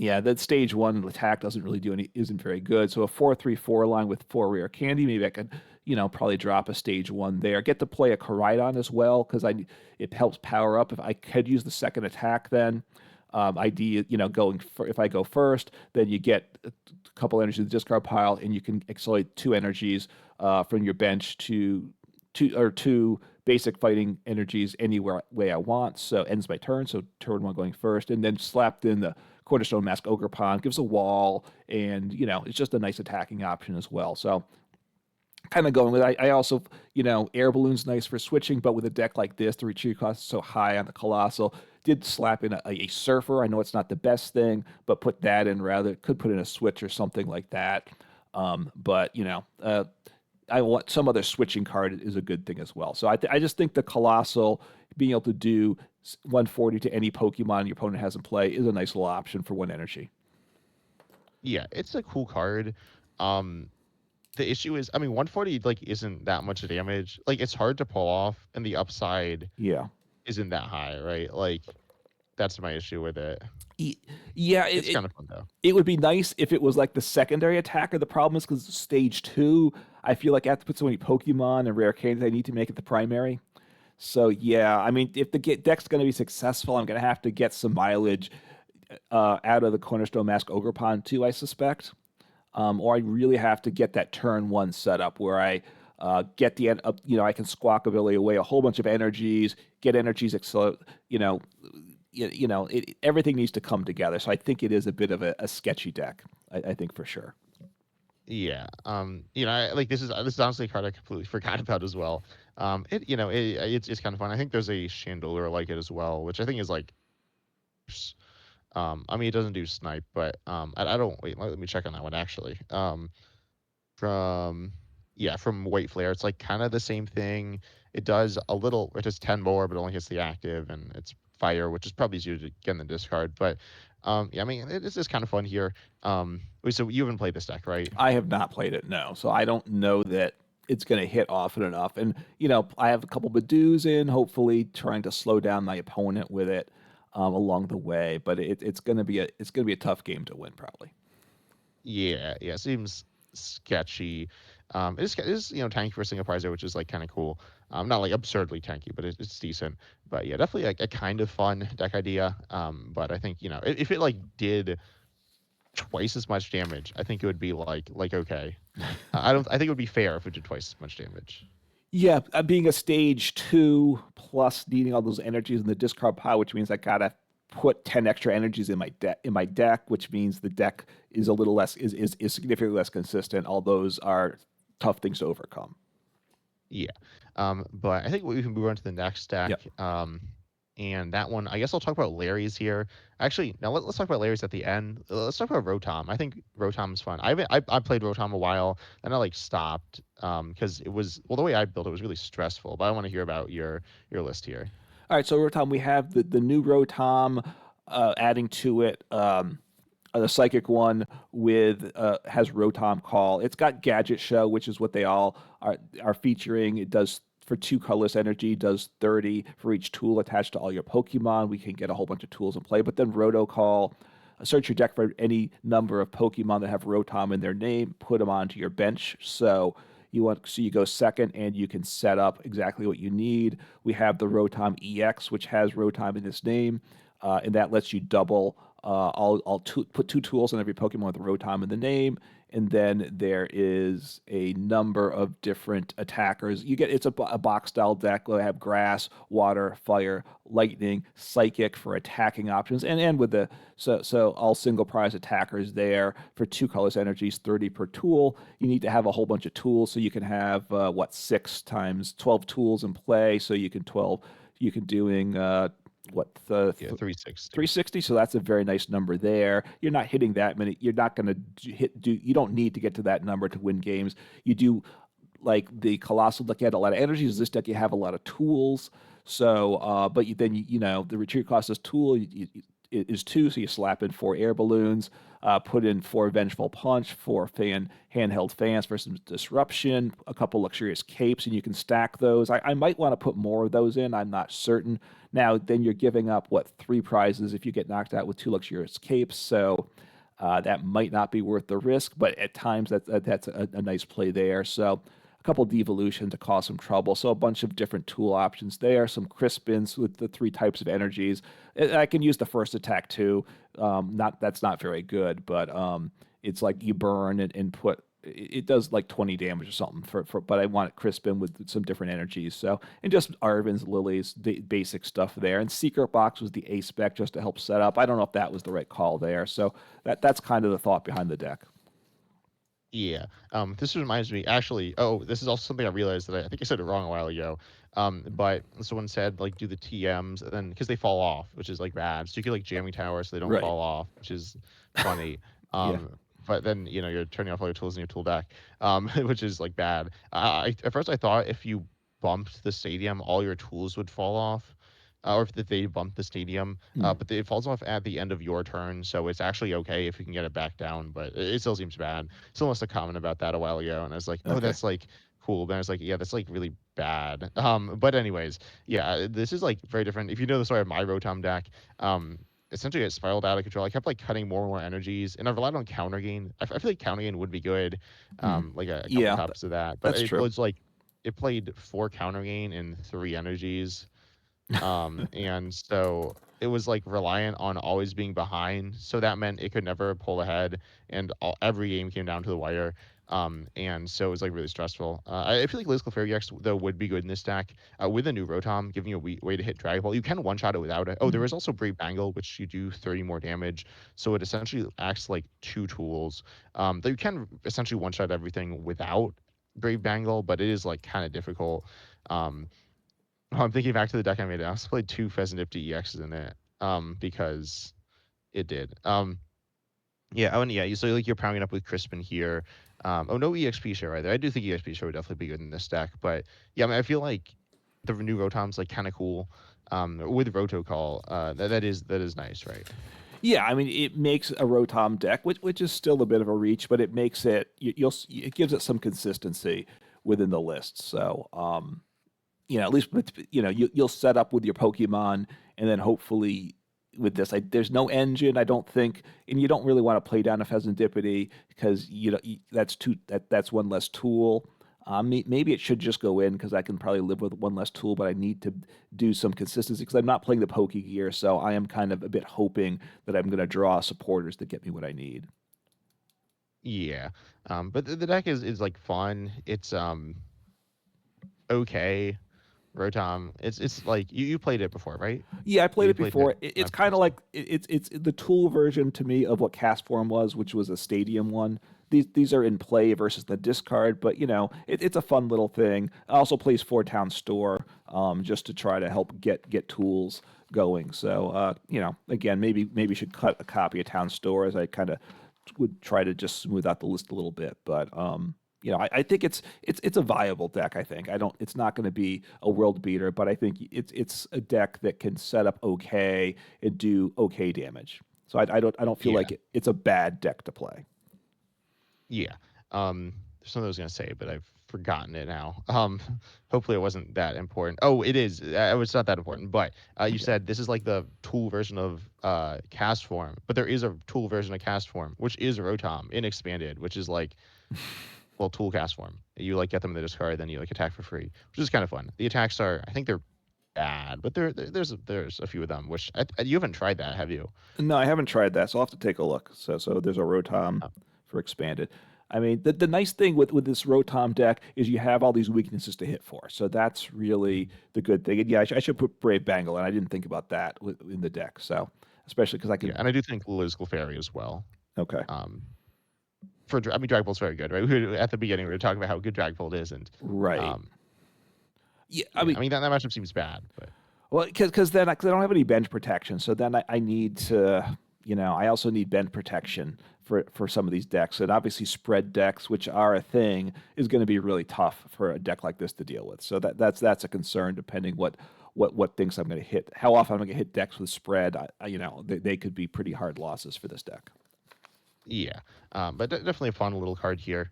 Speaker 2: Yeah, that stage one attack doesn't really isn't very good. So a 4-3-4 line with four rare candy, maybe I could, probably drop a stage one there. Get to play a Koraidon as well because it helps power up. If I could use the second attack, then ID, if I go first, then you get a couple energies in the discard pile, and you can accelerate two energies from your bench to two basic fighting energies anywhere way I want. So ends my turn. So turn one going first, and then slapped in the Cornerstone Mask Ogre Pond gives a wall, and it's just a nice attacking option as well. So kind of going with it. I also air balloon's nice for switching, but with a deck like this, the retreat cost is so high on the colossal. Did slap in a surfer. I know it's not the best thing, but put that in rather. Could put in a switch or something like that. But I want some other switching card is a good thing as well. So I just think the colossal being able to do 140 to any Pokemon your opponent has in play is a nice little option for one energy.
Speaker 1: Yeah, it's a cool card. Um, the issue is, I mean, 140 like isn't that much damage. Like it's hard to pull off, and the upside
Speaker 2: Yeah.
Speaker 1: isn't that high, right? Like that's my issue with it.
Speaker 2: Yeah,
Speaker 1: It's kind of fun though.
Speaker 2: it would be nice if it was like the secondary attacker. The problem is because stage two, I feel like I have to put so many Pokemon and rare candies I need to make it the primary. So yeah, I mean, if the deck's going to be successful, I'm going to have to get some mileage out of the Cornerstone Mask Ogre Pond too, I suspect. Or I really have to get that turn one setup where I get the end up, I can squawk ability away a whole bunch of energies, get energies, you know, everything needs to come together. So I think it is a bit of a sketchy deck. I think for sure.
Speaker 1: Yeah. Like this is honestly a card I completely forgot about as well. It's kind of fun. I think there's a Chandelure like it as well, which I think is like I mean, it doesn't do snipe, but I don't wait. Let me check on that one actually. From White Flare, it's like kind of the same thing. it does a little, it does 10 more, but only hits the active, and it's fire, which is probably easier to get in the discard. But yeah, I mean, it's just kind of fun here. Wait, so you haven't played this deck, right?
Speaker 2: I have not played it, no, so I don't know that it's going to hit often enough. And I have a couple Badoos in, hopefully trying to slow down my opponent with it along the way. But it's going to be a tough game to win, probably.
Speaker 1: Yeah, yeah, seems sketchy. It is tanky for single prizer, which is like kind of cool. Not like absurdly tanky, but it's decent. But yeah, definitely like a kind of fun deck idea. But I think if it like did twice as much damage, I think it would be like okay. I don't. I think it would be fair if it did twice as much damage.
Speaker 2: Yeah, being a stage 2 plus needing all those energies in the discard pile, which means I gotta put 10 extra energies in my deck, which means the deck is a little less is significantly less consistent. All those are tough things to overcome.
Speaker 1: Yeah. But I think we can move on to the next deck.
Speaker 2: Yep.
Speaker 1: And that one, I guess I'll talk about Larry's here. Actually, now let's talk about Larry's at the end. Let's talk about Rotom. I think Rotom's fun. I played Rotom a while, and I like stopped because it was, well, the way I built it was really stressful. But I want to hear about your list here.
Speaker 2: All right, so Rotom, we have the new Rotom adding to it the psychic one with has Rotom Call. It's got Gadget Show, which is what they all are featuring. It does for 2 colorless energy, does 30 for each tool attached to all your Pokemon. We can get a whole bunch of tools in play, but then Roto Call. Search your deck for any number of Pokemon that have Rotom in their name, put them onto your bench. So you go second, and you can set up exactly what you need. We have the Rotom EX, which has Rotom in its name, and that lets you double. Put 2 tools on every Pokemon with Rotom in the name, and then there is a number of different attackers. It's a box style deck. We'll have grass, water, fire, lightning, psychic for attacking options, and with the so all single prize attackers there for 2 colors energies, 30 per tool. You need to have a whole bunch of tools, so you can have 6 times 12 tools in play. So you can doing what the
Speaker 1: Yeah, 360.
Speaker 2: 360, so that's a very nice number there. You're not hitting that many. You're not going to you don't need to get to that number to win games. You do, like the colossal deck, you had a lot of energies. This deck, you have a lot of tools. So but the retreat cost is tool is 2, so you slap in 4 air balloons, put in 4 vengeful punch, 4 handheld fans for some disruption, a couple luxurious capes, and you can stack those. I might want to put more of those in. I'm not certain. Now, then you're giving up 3 prizes if you get knocked out with 2 luxurious capes. So that might not be worth the risk, but at times that's a nice play there. So a couple devolution to cause some trouble. So a bunch of different tool options there. Some crispins with the 3 types of energies. I can use the first attack too. Not That's not very good, but it's like you burn and put. It does like 20 damage or something but I want it crispin with some different energies. So, and just Arvin's Lilies, the basic stuff there. And Secret Box was the A spec just to help set up. I don't know if that was the right call there. So that's kind of the thought behind the deck.
Speaker 1: Yeah. This reminds me, actually. Oh, this is also something I realized that I think I said it wrong a while ago. But someone said like do the TMs, and then because they fall off, which is like bad. So you can like jamming tower so they don't
Speaker 2: Right.
Speaker 1: fall off, which is funny.
Speaker 2: Yeah.
Speaker 1: But then you're turning off all your tools in your tool deck, which is like bad. At first I thought if you bumped the stadium, all your tools would fall off. Or if they bumped the stadium,
Speaker 2: Hmm.
Speaker 1: but it falls off at the end of your turn, so it's actually okay if you can get it back down. But it still seems bad. Someone must have commented about that a while ago, and I was like, oh,
Speaker 2: Okay.
Speaker 1: that's like cool. But I was like, yeah, that's like really bad. But anyways, yeah, this is like very different. If you know the story of my Rotom deck, essentially it spiraled out of control. I kept like cutting more and more energies, and I've relied on counter gain. I feel like counter gain would be good,
Speaker 2: Hmm.
Speaker 1: like a couple
Speaker 2: Yeah,
Speaker 1: cups of that. But
Speaker 2: that's
Speaker 1: it
Speaker 2: true.
Speaker 1: was like it played 4 counter gain and 3 energies, and so it was like reliant on always being behind. So that meant it could never pull ahead, and every game came down to the wire. And so it was like really stressful. I feel like Liz Clefairy X though would be good in this deck with a new Rotom, giving you a way to hit Dragon Ball. You can one shot it without it. Oh, there
Speaker 2: Mhm.
Speaker 1: is also Brave Bangle, which you do 30 more damage. So it essentially acts like 2 tools. Though you can essentially one shot everything without Brave Bangle, but it is like kind of difficult. Um, Oh, I'm thinking back to the deck I made. I also played 2 Pheasant EXs in it, because it did. Yeah. Oh, and yeah. So like you're pounding up with Crispin here. Oh, no EXP share either. I do think EXP share would definitely be good in this deck, but yeah, I mean, I feel like the new Rotom's like kind of cool. With Rotocall, that is nice, right?
Speaker 2: Yeah, I mean, it makes a Rotom deck, which is still a bit of a reach, but it makes it it gives it some consistency within the list. So, at least you'll set up with your Pokemon, and then hopefully with this, there's no engine, I don't think, and you don't really want to play down a Pheasantipity because that's one less tool. Maybe it should just go in because I can probably live with one less tool, but I need to do some consistency because I'm not playing the Poke Gear, so I am kind of a bit hoping that I'm going to draw supporters that get me what I need.
Speaker 1: Yeah. But the deck is like fun. It's okay. Rotom. It's like you played it before, right?
Speaker 2: Yeah, I played
Speaker 1: You
Speaker 2: it
Speaker 1: played it
Speaker 2: before.
Speaker 1: in
Speaker 2: It's
Speaker 1: a
Speaker 2: kind
Speaker 1: previous
Speaker 2: of
Speaker 1: game.
Speaker 2: like it's the tool version to me of what Cast Form was, which was a stadium one. These are in play versus the discard, but it's a fun little thing. I also plays Four Town Store, just to try to help get tools going. So again, maybe should cut a copy of Town Store as I kind of would try to just smooth out the list a little bit. But I think it's a viable deck. I think I don't. It's not going to be a world beater, but I think it's a deck that can set up okay and do okay damage. So I don't feel
Speaker 1: Yeah.
Speaker 2: like it's a bad deck to play.
Speaker 1: Yeah. There's something I was gonna say, but I've forgotten it now. Hopefully it wasn't that important. Oh, it is. It's not that important. But you
Speaker 2: Okay.
Speaker 1: said this is like the tool version of cast form, but there is a tool version of cast form, which is Rotom in expanded, which is like well tool cast form. You like get them in the discard, then you like attack for free, which is kind of fun. The attacks are, I think they're bad, but there's a few of them. Which you haven't tried that, have you?
Speaker 2: No, I haven't tried that, so I'll have to take a look. So there's a Rotom for expanded. I mean, the nice thing with this Rotom deck is you have all these weaknesses to hit for. So that's really the good thing. And yeah, I should put Brave Bangle, and I didn't think about that in the deck. So especially because I
Speaker 1: Yeah,
Speaker 2: can.
Speaker 1: and I do think Lula's Clefairy as well.
Speaker 2: Okay.
Speaker 1: Um, I mean, Dragapult's very good, right? At the beginning, we were talking about how good Dragapult is, and
Speaker 2: Right.
Speaker 1: um,
Speaker 2: Yeah. I
Speaker 1: yeah,
Speaker 2: mean,
Speaker 1: I mean that matchup seems bad, but
Speaker 2: well, because then cause I don't have any bench protection, so then I need to, I also need bench protection for some of these decks, and obviously spread decks, which are a thing, is going to be really tough for a deck like this to deal with. So that's a concern, depending what things I'm going to hit, how often I'm going to hit decks with spread. They could be pretty hard losses for this deck.
Speaker 1: yeah, but definitely a fun little card here.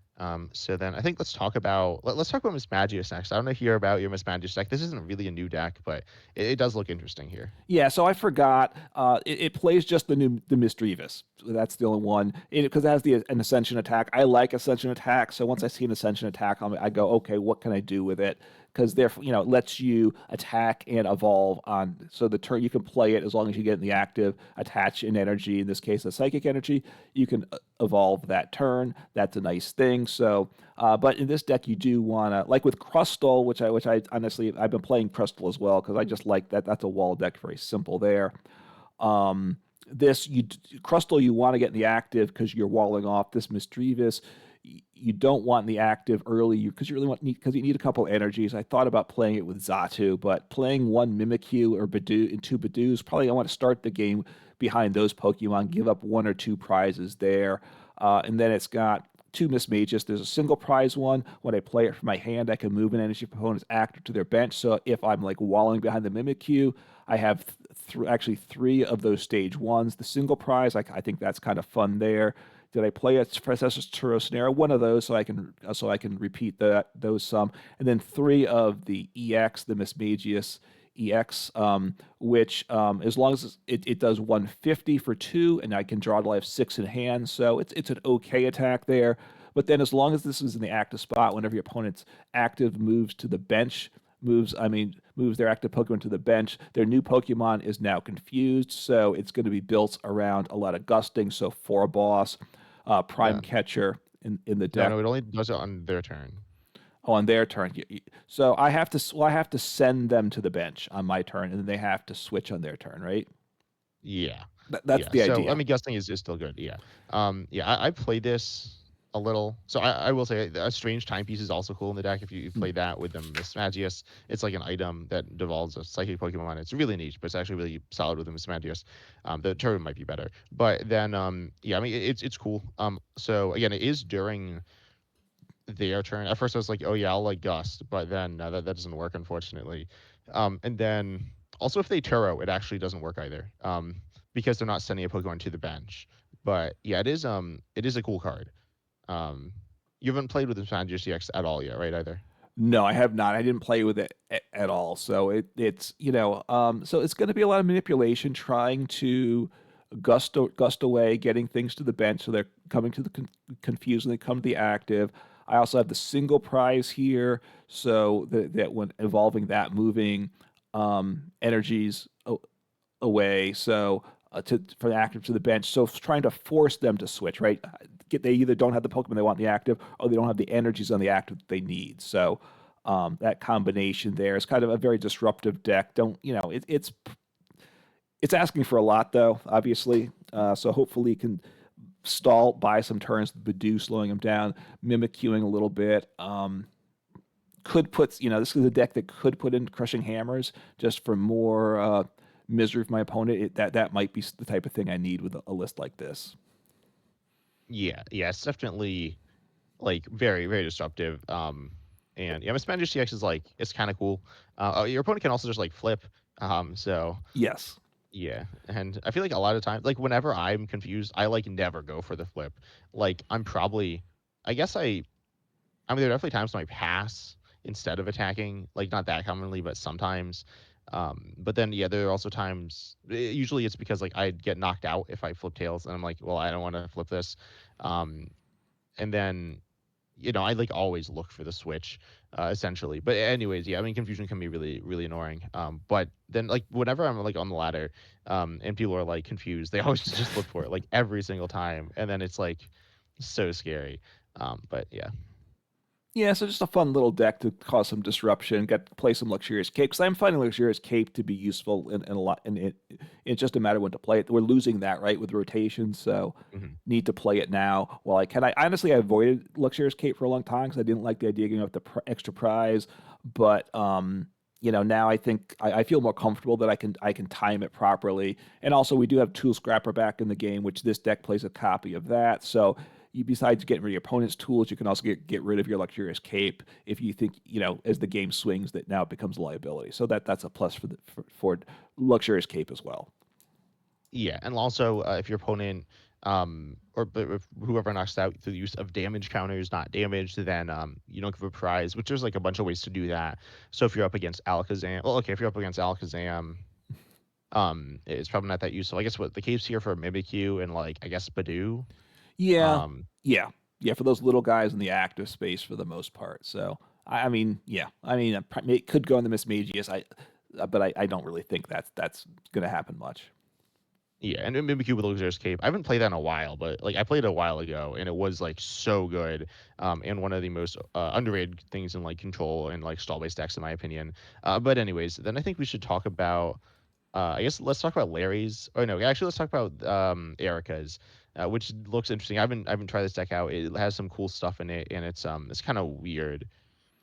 Speaker 1: So then I think let's talk about Miss Magius next. I don't know if you hear about your Miss Magius deck. This isn't really a new deck, but it does look interesting here.
Speaker 2: Yeah, so I forgot. It plays just the Misdreavus. That's the only one because it has an Ascension attack. I like Ascension attack, so once I see an Ascension attack, I go, okay, what can I do with it? Because it lets you attack and evolve on. So the turn you can play it as long as you get in the active, attach an energy. In this case, a psychic energy. You can evolve that turn. That's a nice thing. So, but in this deck, you do want to like with Crustle, which I honestly I've been playing Crustle as well because I just like that. That's a wall deck, very simple there. Um, this you Crustle you want to get in the active because you're walling off this Misdreavus. You don't want in the active early because you really want because you need a couple energies. I thought about playing it with Zatu, but playing one Mimikyu or Badoo and two Badoos probably I want to start the game behind those Pokemon, give up one or two prizes there, and then it's got two Miss Mages. There's a single prize one. When I play it from my hand, I can move an energy opponent's active to their bench. So if I'm like walling behind the Mimikyu, I have actually three of those stage ones. The single prize, I think that's kind of fun there. Did I play a Princess's Turosnera? One of those, so I can repeat those some, and then three of the EX, the Mismagius EX, which as long as it does 150 for two, and I can draw till I have six in hand, so it's an okay attack there. But then as long as this is in the active spot, whenever your opponent's active moves to the bench, moves their active Pokemon to the bench, their new Pokemon is now confused, so it's going to be built around a lot of gusting, so four boss, Prime
Speaker 1: No,
Speaker 2: Catcher in the
Speaker 1: no,
Speaker 2: deck.
Speaker 1: no. It only does it on their turn.
Speaker 2: Oh, on their turn. So I have to send them to the bench on my turn, and then they have to switch on their turn, right?
Speaker 1: Yeah.
Speaker 2: That's
Speaker 1: Yeah.
Speaker 2: the
Speaker 1: So I
Speaker 2: idea.
Speaker 1: mean, guessing is still good. Yeah. Yeah. I played this a little. So I will say a strange timepiece is also cool in the deck. If you
Speaker 2: Hmm.
Speaker 1: play that with the Miss Magius, it's like an item that devolves a psychic Pokemon. It's really niche, but it's actually really solid with the Miss Magius. The turn might be better, but then yeah, I mean it's cool. So again, it is during their turn. At first, I was like, "Oh yeah, I'll like Gust," but then that doesn't work, unfortunately. And then also if they Turo, it actually doesn't work either, because they're not sending a Pokemon to the bench. But yeah, it is a cool card. Um, you haven't played with the Smash GX at all yet, right? Either.
Speaker 2: No, I have not. I didn't play with it at all. So it's so it's going to be a lot of manipulation, trying to gust away, getting things to the bench, so they're coming to the confused when they come to the active. I also have the single prize here, so that when evolving that, moving energies away, so to from the active to the bench. So trying to force them to switch, right? They either don't have the Pokemon they want in the active, or they don't have the energies on the active that they need. So that combination there is kind of a very disruptive deck. Don't it's asking for a lot though, obviously. So hopefully it can stall, buy some turns with Badu slowing him down, Mimicuing a little bit. Could put this is a deck that could put in Crushing Hammers just for more misery for my opponent. That might be the type of thing I need with a list like this.
Speaker 1: Yeah, yeah, it's definitely like very, very disruptive. And yeah, Miss Magic CX is like it's kind of cool. Your opponent can also just like flip. So
Speaker 2: Yes.
Speaker 1: yeah, and I feel like a lot of times, like whenever I'm confused, I like never go for the flip. Like I'm probably, I guess I mean, there are definitely times when I pass instead of attacking, like not that commonly, but sometimes. But then yeah, there are also times. Usually it's because like I get knocked out if I flip tails, and I'm like, well, I don't want to flip this. Um, and then I like always look for the switch, essentially. But anyways, yeah, I mean, confusion can be really, really annoying. But then like whenever I'm like on the ladder, and people are like confused, they always just look for it like every single time, and then it's like so scary. But yeah.
Speaker 2: Yeah, so just a fun little deck to cause some disruption, get to play some Luxurious Cape, because I'm finding Luxurious Cape to be useful in a lot, and it's just a matter of when to play it. We're losing that, right, with rotation, so
Speaker 1: Mhm.
Speaker 2: need to play it now while I can. I honestly I avoided Luxurious Cape for a long time because I didn't like the idea of giving up the extra prize, but now I think I feel more comfortable that I can time it properly. And also we do have Tool Scrapper back in the game, which this deck plays a copy of that. So besides getting rid of your opponent's tools, you can also get rid of your Luxurious Cape if you think, as the game swings, that now it becomes a liability. So that's a plus for Luxurious Cape as well.
Speaker 1: Yeah, and also if your opponent or but if whoever knocks out through the use of damage counters not damaged, then you don't give a prize, which there's like a bunch of ways to do that. So if you're up against Alakazam, well, okay, if you're up against Alakazam, it's probably not that useful. I guess what the cape's here for Mimikyu and like I guess Badoo.
Speaker 2: Yeah,
Speaker 1: Um,
Speaker 2: yeah, yeah. For those little guys in the active space, for the most part. So I mean, yeah. I mean, it could go in the Mismagius. But I don't really think that's going to happen much.
Speaker 1: yeah, and Mimikyu with Luxurious Cape. I haven't played that in a while, but like I played it a while ago, and it was like so good. And one of the most underrated things in like control and like stall based decks, in my opinion. But anyways, then I think we should talk about. I guess let's talk about Larry's. Oh no, actually let's talk about Erica's, which looks interesting. I haven't tried this deck out. It has some cool stuff in it, and it's kind of weird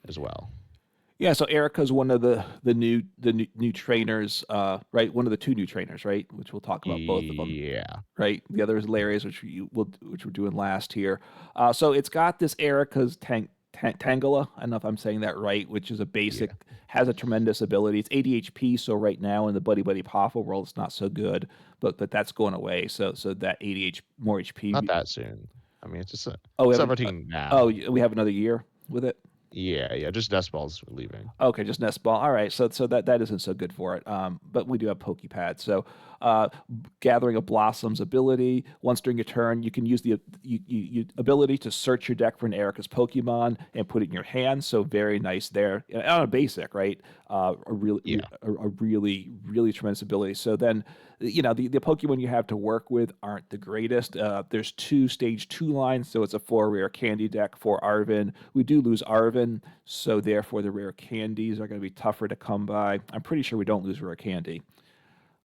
Speaker 1: as well.
Speaker 2: Yeah, so Erica's one of the new trainers, right? One of the two new trainers, right? Which we'll talk about both of them,
Speaker 1: Yeah,
Speaker 2: right? The other is Larius, which we're doing last here. So it's got this Erica's Tangela. I don't know if I'm saying that right, which is a basic,
Speaker 1: yeah,
Speaker 2: has a tremendous ability. It's 80 HP, so right now in the Buddy Buddy Papa world, it's not so good, but that's going away. So that 80 more
Speaker 1: not
Speaker 2: HP.
Speaker 1: that soon. I mean, it's just
Speaker 2: Oh, we
Speaker 1: it's
Speaker 2: have
Speaker 1: starting
Speaker 2: oh,
Speaker 1: now.
Speaker 2: we have another year with it.
Speaker 1: Yeah, yeah, just Dust Ball's leaving.
Speaker 2: Okay, just nest ball. All right, so that isn't so good for it. But we do have Pokepad. So, uh, gathering of blossoms ability. Once during your turn, you can use the ability to search your deck for an Erica's Pokemon and put it in your hand. So very nice there. And on a basic, right? A really
Speaker 1: Yeah.
Speaker 2: a really really tremendous ability. So then, the Pokemon you have to work with aren't the greatest. There's two stage two lines, so it's a four rare candy deck for Arvin. We do lose Arvin, so therefore the rare candies are going to be tougher to come by. I'm pretty sure we don't lose rare candy.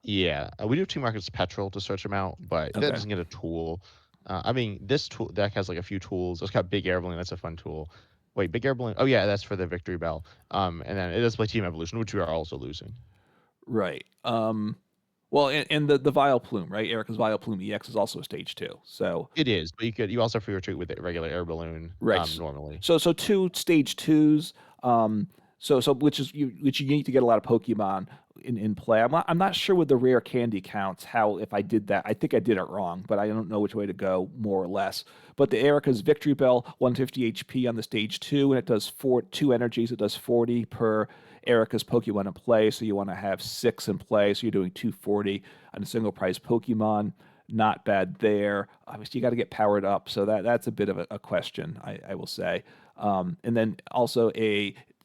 Speaker 1: Yeah, we do have Team Rocket's Petrol to search them out, but that
Speaker 2: Okay.
Speaker 1: doesn't get a tool. I mean, this tool deck has like a few tools. It's got Big Air Balloon. That's a fun tool. Wait, Big Air Balloon. Oh yeah, that's for the Victory Bell. And then it does play Team Evolution, which we are also losing.
Speaker 2: Right. Well, and the Vile Plume, right? Erica's Vile Plume EX is also a stage two. So
Speaker 1: It is, but you also free retreat with a regular air balloon,
Speaker 2: right.
Speaker 1: normally.
Speaker 2: So two stage twos. So which you need to get a lot of Pokemon in play. I'm not sure with the rare candy counts how if I did that. I think I did it wrong, but I don't know which way to go more or less. But the Erica's Victory Bell, 150 HP on the stage two, and it does two energies. It does 40 per Erica's Pokemon in play. So you want to have six in play. So you're doing 240 on a single prize Pokemon. Not bad there. Obviously, you got to get powered up, so that's a bit of a question, I will say. And then also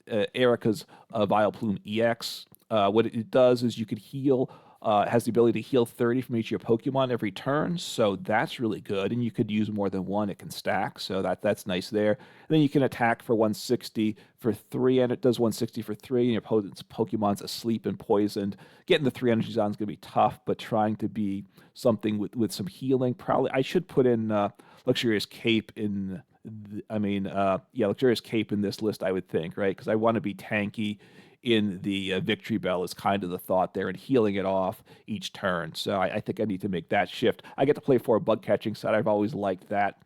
Speaker 2: Erica's Vileplume EX. What it does is you could heal. Has the ability to heal 30 from each of your Pokemon every turn, so that's really good. And you could use more than one; it can stack, so that's nice there. And then you can attack for 160 for three, and it does 160 for three. And your opponent's Pokemon's asleep and poisoned. Getting the three energies on is going to be tough, but trying to be something with some healing. Probably I should put in Luxurious Cape in. Yeah, Luxurious Cape in this list, I would think, right? Because I want to be tanky in the Victory Bell is kind of the thought there, and healing it off each turn. So I think I need to make that shift. I get to play for a bug catching set. I've always liked that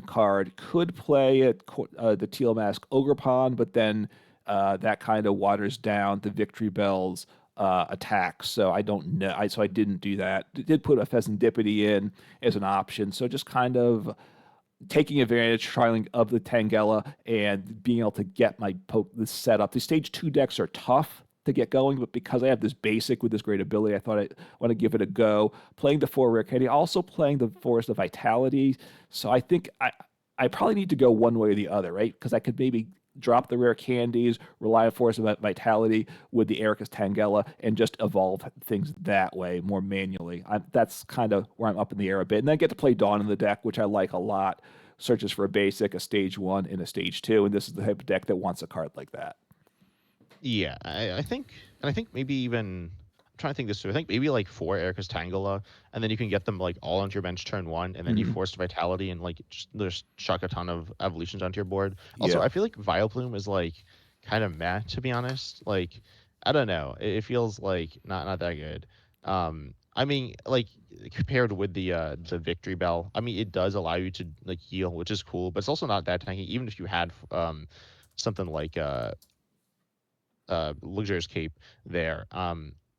Speaker 2: card. Could play the Teal Mask Ogre Pond, but then that kind of waters down the Victory Bell's attacks. So I don't know. So I didn't do that. Did put a Pheasantipity in as an option. So just kind of taking advantage, trialing of the Tangela and being able to get this set up. The stage two decks are tough to get going, but because I have this basic with this great ability, I thought I want to give it a go. Playing the four rare candy, also playing the Forest of Vitality. So I think I probably need to go one way or the other, right? Because I could maybe drop the rare candies, rely on Force of Vitality with the Erica's Tangela, and just evolve things that way more manually. That's kind of where I'm up in the air a bit. And then I get to play Dawn in the deck, which I like a lot. Searches for a basic, a stage one, and a stage two. And this is the type of deck that wants a card like that.
Speaker 1: Yeah, I think maybe even I'm trying to think this through. I think maybe like four Erica's Tangela, and then you can get them like all onto your bench turn one, and then you
Speaker 2: Mm-hmm.
Speaker 1: force Vitality and like just chuck a ton of evolutions onto your board. Also,
Speaker 2: Yeah.
Speaker 1: I feel like Vileplume is like kind of meh, to be honest. Like I don't know, it feels like not that good. I mean, like compared with the Victory Bell, I mean it does allow you to like heal, which is cool, but it's also not that tanky. Even if you had something like Luxurious Cape there.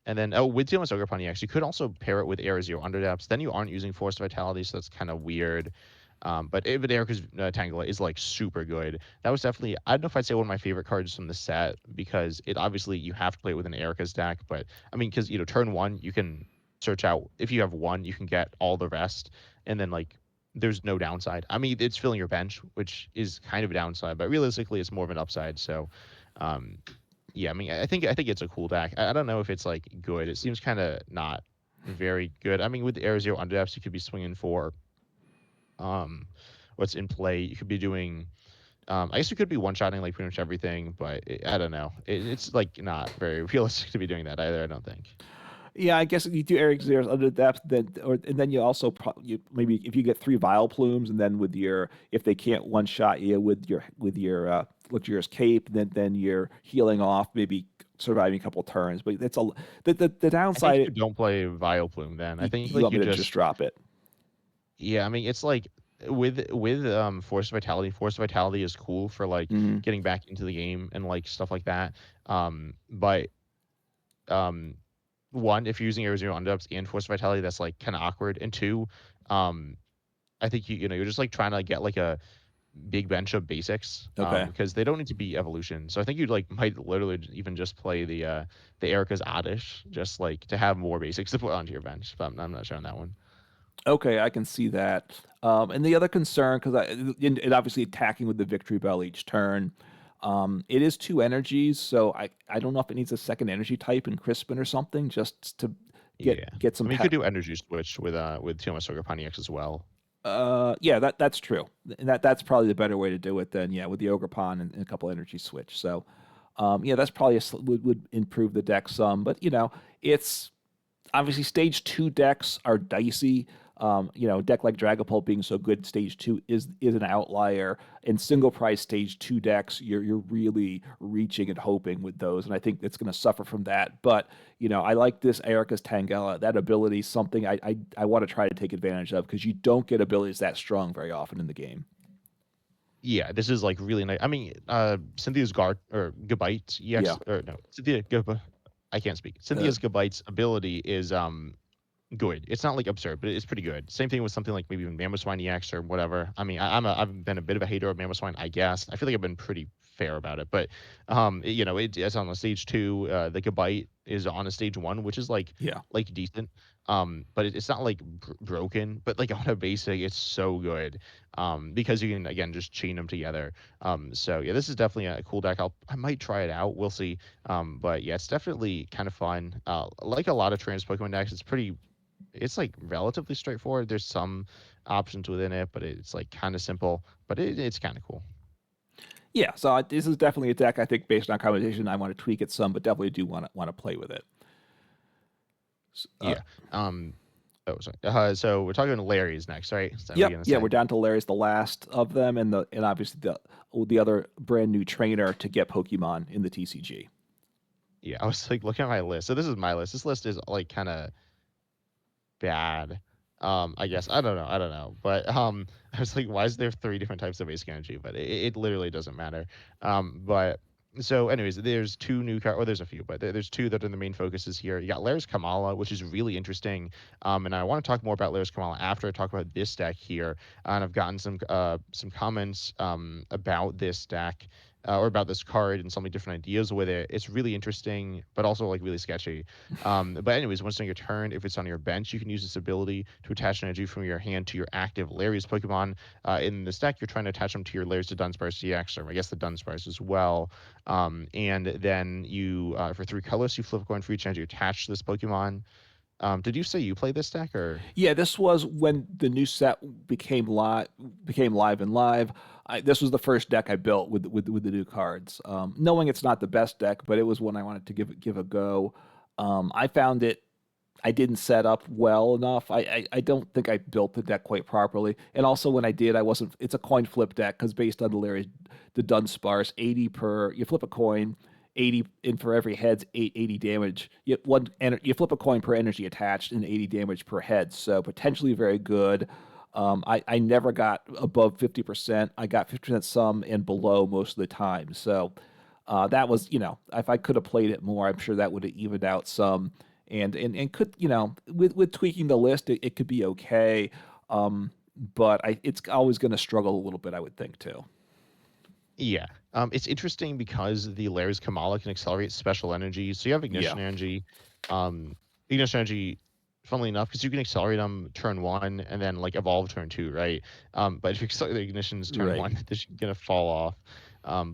Speaker 1: And then with Teal Ogre Pontiacs, you could also pair it with Air Zero Underdepths. Then you aren't using Forced Vitality, so that's kind of weird. But Erica's Tangela is like super good. That was definitely, I don't know if I'd say one of my favorite cards from the set, because it obviously you have to play it with an Erica's deck. But I mean, because turn one you can search out, if you have one you can get all the rest, and then like there's no downside. I mean, it's filling your bench, which is kind of a downside, but realistically it's more of an upside. So um, yeah, I mean, I think it's a cool deck. I don't know if it's like good. It seems kind of not very good. I mean, with the Air Zero Underdepths, you could be swinging for um, what's in play. You could be doing. I guess you could be one-shotting like pretty much everything, but I don't know. It's like not very realistic to be doing that either. I don't think.
Speaker 2: Yeah, I guess you do Eric Zeros under depth, and then you also maybe if you get three Vile Plumes, and then with your if they can't one shot you with your Luxurious Cape, then you're healing off, maybe surviving a couple turns. But that's the
Speaker 1: I think
Speaker 2: downside.
Speaker 1: you don't play Vileplume then. I think
Speaker 2: You
Speaker 1: like
Speaker 2: want
Speaker 1: you
Speaker 2: me to just
Speaker 1: just
Speaker 2: drop it?
Speaker 1: yeah. I mean, it's like with Force Vitality. Force Vitality is cool for like
Speaker 2: Hmm.
Speaker 1: getting back into the game and like stuff like that. But um one, if you're using Air Zero Underups and Force Vitality, that's like kind of awkward. And two, um, I think you're just like trying to get like a big bench of basics,
Speaker 2: Okay.
Speaker 1: because they don't need to be evolution. So I think you'd like might literally even just play the Erica's Oddish, just like to have more basics to put onto your bench. But I'm not sure on that one.
Speaker 2: Okay, I can see that. And the other concern, because it obviously attacking with the Victory Bell each turn, it is two energies, so I don't know if it needs a second energy type in Crispin or something, just to
Speaker 1: Yeah,
Speaker 2: get
Speaker 1: I
Speaker 2: some.
Speaker 1: mean you could do Energy Switch with Tiamat Sogar Pontiacs as well.
Speaker 2: Yeah, that's true, and that's probably the better way to do it then. Yeah, with the Ogerpon and a couple energy switch. So, yeah, that's probably would improve the deck some, but it's obviously stage two decks are dicey. Deck like Dragapult being so good stage two is an outlier. In single price stage two decks, you're really reaching and hoping with those, and I think it's going to suffer from that. But I like this Erica's Tangela. That ability is something I want to try to take advantage of because you don't get abilities that strong very often in the game.
Speaker 1: Yeah, this is like really nice. I mean, Cynthia's guard or Gabite
Speaker 2: Yeah.
Speaker 1: EX or no, Cynthia Gab I can't speak.
Speaker 2: Uh,
Speaker 1: Cynthia's Gabite's ability is good. It's not like absurd, but it's pretty good. Same thing with something like maybe even Mamoswine EX or whatever. I mean, I've been a bit of a hater of Mamoswine, I guess. I feel like I've been pretty fair about it, but it's on a stage two. The Gabite is on a stage one, which is
Speaker 2: yeah.
Speaker 1: like decent. But it's not like broken, but like on a basic, it's so good. Because you can again just chain them together. So yeah, this is definitely a cool deck. I might try it out. We'll see. But yeah, it's definitely kind of fun. Like a lot of trans Pokemon decks, it's like relatively straightforward. There's some options within it, but it's like kind of simple, but it's kind of cool.
Speaker 2: Yeah, so this is definitely a deck I think based on conversation I want to tweak it some, but definitely do want to play with it. Uh,
Speaker 1: Yeah. Um. Oh, sorry. So we're talking Larry's next, right? Is that what
Speaker 2: yep,
Speaker 1: you're gonna
Speaker 2: yeah,
Speaker 1: say?
Speaker 2: we're down to Larry's the last of them, and obviously the other brand new trainer to get Pokemon in the TCG.
Speaker 1: Yeah. I was like looking at my list. So this is my list. This list is like kind of bad. I guess I don't know, but I was like, why is there three different types of basic energy? But it literally doesn't matter. But so, anyways, there's two new car. Well, there's a few, but there's two that are the main focuses here. You got Lairs Kamala, which is really interesting. And I want to talk more about Lairs Kamala after I talk about this deck here. And I've gotten some comments about this deck. Or about this card and so many different ideas with it. It's really interesting, but also like really sketchy. But anyways, once on your turn, if it's on your bench, you can use this ability to attach energy from your hand to your active Larry's Pokemon. In this deck, you're trying to attach them to your Larry's to Dunsparce CX, or I guess the Dunsparce as well. And then for three colors, you flip a coin for each energy attached to this Pokemon. Did you say you play this deck or?
Speaker 2: Yeah, this was when the new set became live and live. This was the first deck I built with the new cards. Knowing it's not the best deck, but it was one I wanted to give a go. I found it. I didn't set up well enough. I don't think I built the deck quite properly. And also when I did, I wasn't. It's a coin flip deck because based on the Dunsparce, 80 per. You flip a coin. 80 in for every head's 80 damage. You flip a coin per energy attached and 80 damage per head. So potentially very good. I never got above 50%. I got 50% some and below most of the time. So that was, if I could have played it more, I'm sure that would have evened out some. And could, with tweaking the list, it could be okay. But it's always going to struggle a little bit, I would think, too.
Speaker 1: Yeah. It's interesting because the Larry's Kamala can accelerate special energy. So you have
Speaker 2: Yeah.
Speaker 1: ignition energy. Ignition energy, funnily enough, because you can accelerate them turn one and then like evolve turn two, right? But if you accelerate the ignitions turn
Speaker 2: Right.
Speaker 1: one, this is gonna fall off.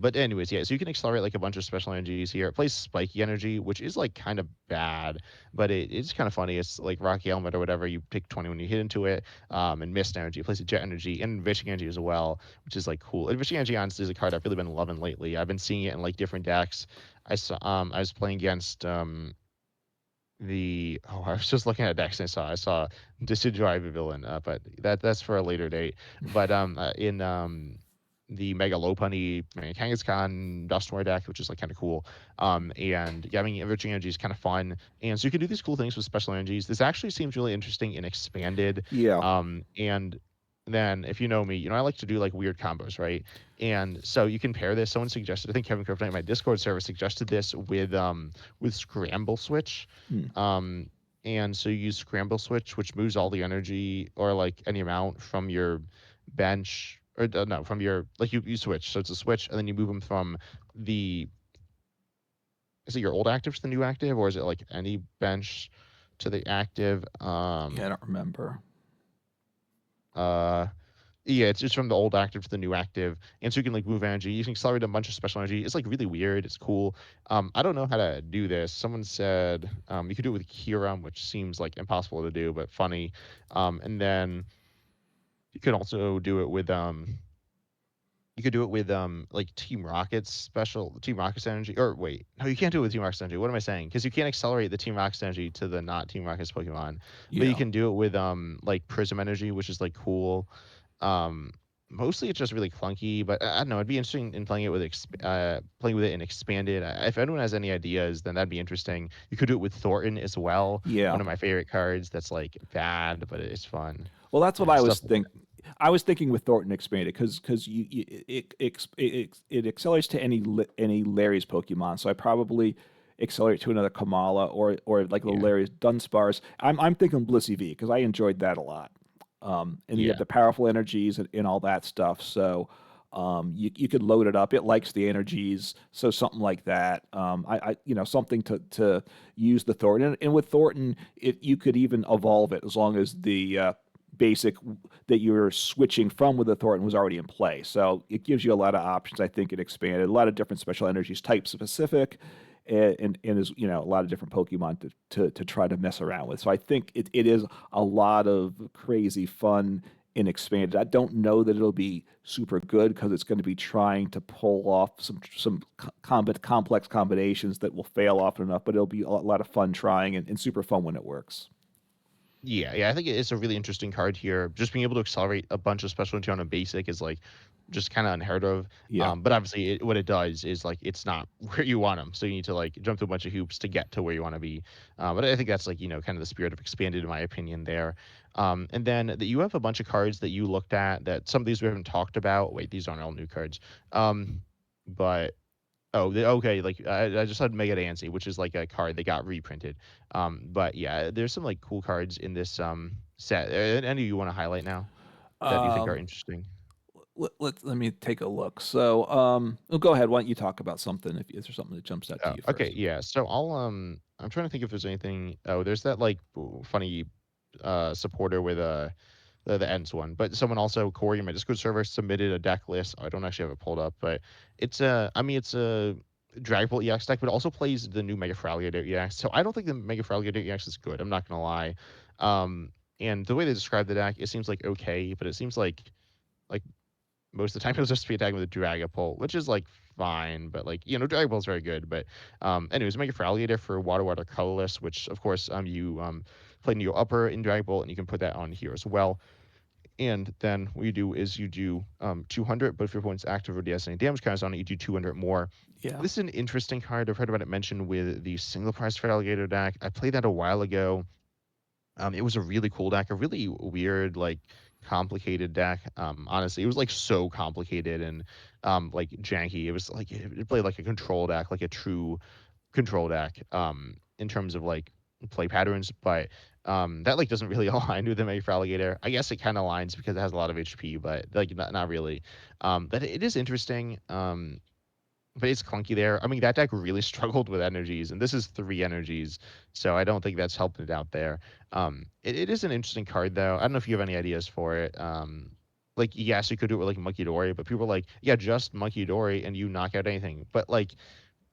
Speaker 1: But anyways, yeah, so you can accelerate like a bunch of special energies here. It plays spiky energy, which is like kind of bad, but it's kind of funny. It's like Rocky Helmet or whatever. You pick 20 when you hit into it, and mist energy. It plays a jet energy and Vishing energy as well, which is like cool. And Vishing energy honestly is a card I've really been loving lately. I've been seeing it in like different decks. I was playing against I was just looking at decks and I saw Decidueye Villain, but that's for a later date. But in the Mega Lopunny Kangaskhan Dusknoir deck, which is like kind of cool. And yeah, I mean, Enriching Energy is kind of fun, and so you can do these cool things with special energies. This actually seems really interesting and expanded.
Speaker 2: Yeah.
Speaker 1: And then if you know me, I like to do like weird combos, right? And so you can pair this. Someone suggested, I think Kevin Kryptonite, in my Discord server, suggested this with Scramble Switch.
Speaker 2: Hmm.
Speaker 1: Um, and so you use Scramble Switch, which moves all the energy or like any amount from your bench or no, from your like you switch. So it's a switch, and then you move them from the is it your old active to the new active, or is it like any bench to the active?
Speaker 2: Yeah, I don't remember.
Speaker 1: Uh, Yeah, it's just from the old active to the new active, and so you can like move energy. You can accelerate a bunch of special energy. It's like really weird. It's cool. I don't know how to do this. Someone said you could do it with Kira, which seems like impossible to do, but funny. And then you could also do it with You could do it with like Team Rocket's special Team Rocket's energy. Or wait, no, you can't do it with Team Rocket's energy. What am I saying? Because you can't accelerate the Team Rocket's energy to the not Team Rocket's Pokemon, but you
Speaker 2: Yeah.
Speaker 1: can do it with like Prism energy, which is like cool. Um, Mostly it's just really clunky, but I don't know. It'd be interesting in playing it with playing with it in expanded. If anyone has any ideas, then that'd be interesting. You could do it with Thornton as well.
Speaker 2: Yeah.
Speaker 1: One of my favorite cards. That's like bad, but it's fun.
Speaker 2: Well, that's what I was
Speaker 1: Stuff like
Speaker 2: think. I was thinking with Thornton expanded because it accelerates to any Larry's Pokemon. So I probably accelerate to another Kamala or like the
Speaker 1: yeah,
Speaker 2: Larry's Dunsparce. I'm thinking Blissey V because I enjoyed that a lot. And you have
Speaker 1: yeah.
Speaker 2: the powerful energies and all that stuff. So you could load it up. It likes the energies, so something like that. Something to use the Thornton. And with Thornton, you could even evolve it as long as the basic that you're switching from with the Thornton was already in play. So it gives you a lot of options. I think it expanded a lot of different special energies, type specific, and is a lot of different Pokemon to try to mess around with. So I think it is a lot of crazy fun and expanded. I don't know that it'll be super good because it's going to be trying to pull off some complex combinations that will fail often enough, but it'll be a lot of fun trying and super fun when it works.
Speaker 1: Yeah, yeah, I think it's a really interesting card here. Just being able to accelerate a bunch of special into on a basic is like just kind of unheard of.
Speaker 2: Yeah.
Speaker 1: But obviously, what it does is like it's not where you want them, so you need to like jump through a bunch of hoops to get to where you want to be. But I think that's like kind of the spirit of expanded, in my opinion. There, and then that you have a bunch of cards that you looked at that some of these we haven't talked about. Wait, these aren't all new cards. But Oh, okay. Like I just had Mega Dancy, which is like a card that got reprinted. But yeah, there's some like cool cards in this set. Any you want to highlight now that you think are
Speaker 2: Um,
Speaker 1: interesting?
Speaker 2: let me take a look. So, go ahead. Why don't you talk about something if there's something that jumps out to
Speaker 1: Oh,
Speaker 2: you
Speaker 1: okay,
Speaker 2: first?
Speaker 1: yeah. So I'm trying to think if there's anything. Oh, there's that like funny supporter with the ends one. But someone also, Corey, my Discord server, submitted a deck list. I don't actually have it pulled up, but it's a Dragapult EX deck, but it also plays the new Mega Feraligatr EX. So I don't think the Mega Feraligatr EX is good. I'm not gonna lie. Um, and the way they describe the deck, it seems like okay, but it seems like most of the time it'll just be attacking with a Dragapult, which is like fine, but like Dragapult's very good. But anyways, Mega Feraligatr for Water colorless, which of course you play Neo Upper in Dragapult, and you can put that on here as well. And then what you do is you do 200, but if your opponent's active or DS any damage counters on it, you do 200 more.
Speaker 2: Yeah.
Speaker 1: This is an interesting card. I've heard about it mentioned with the single prize for Alligator deck. I played that a while ago. It was a really cool deck, a really weird, like complicated deck. Honestly, it was like so complicated and like janky. It was like it played like a control deck, like a true control deck in terms of like play patterns, but that like doesn't really align with the Mega Alligator. I guess it kind of aligns because it has a lot of HP, but like not really. But it is interesting. But it's clunky there. I mean, that deck really struggled with energies, and this is 3 energies, so I don't think that's helping it out there. It is an interesting card though. I don't know if you have any ideas for it. Like yes, you could do it with like Monkey Dory, but people are like, yeah, just Monkey Dory and you knock out anything. But like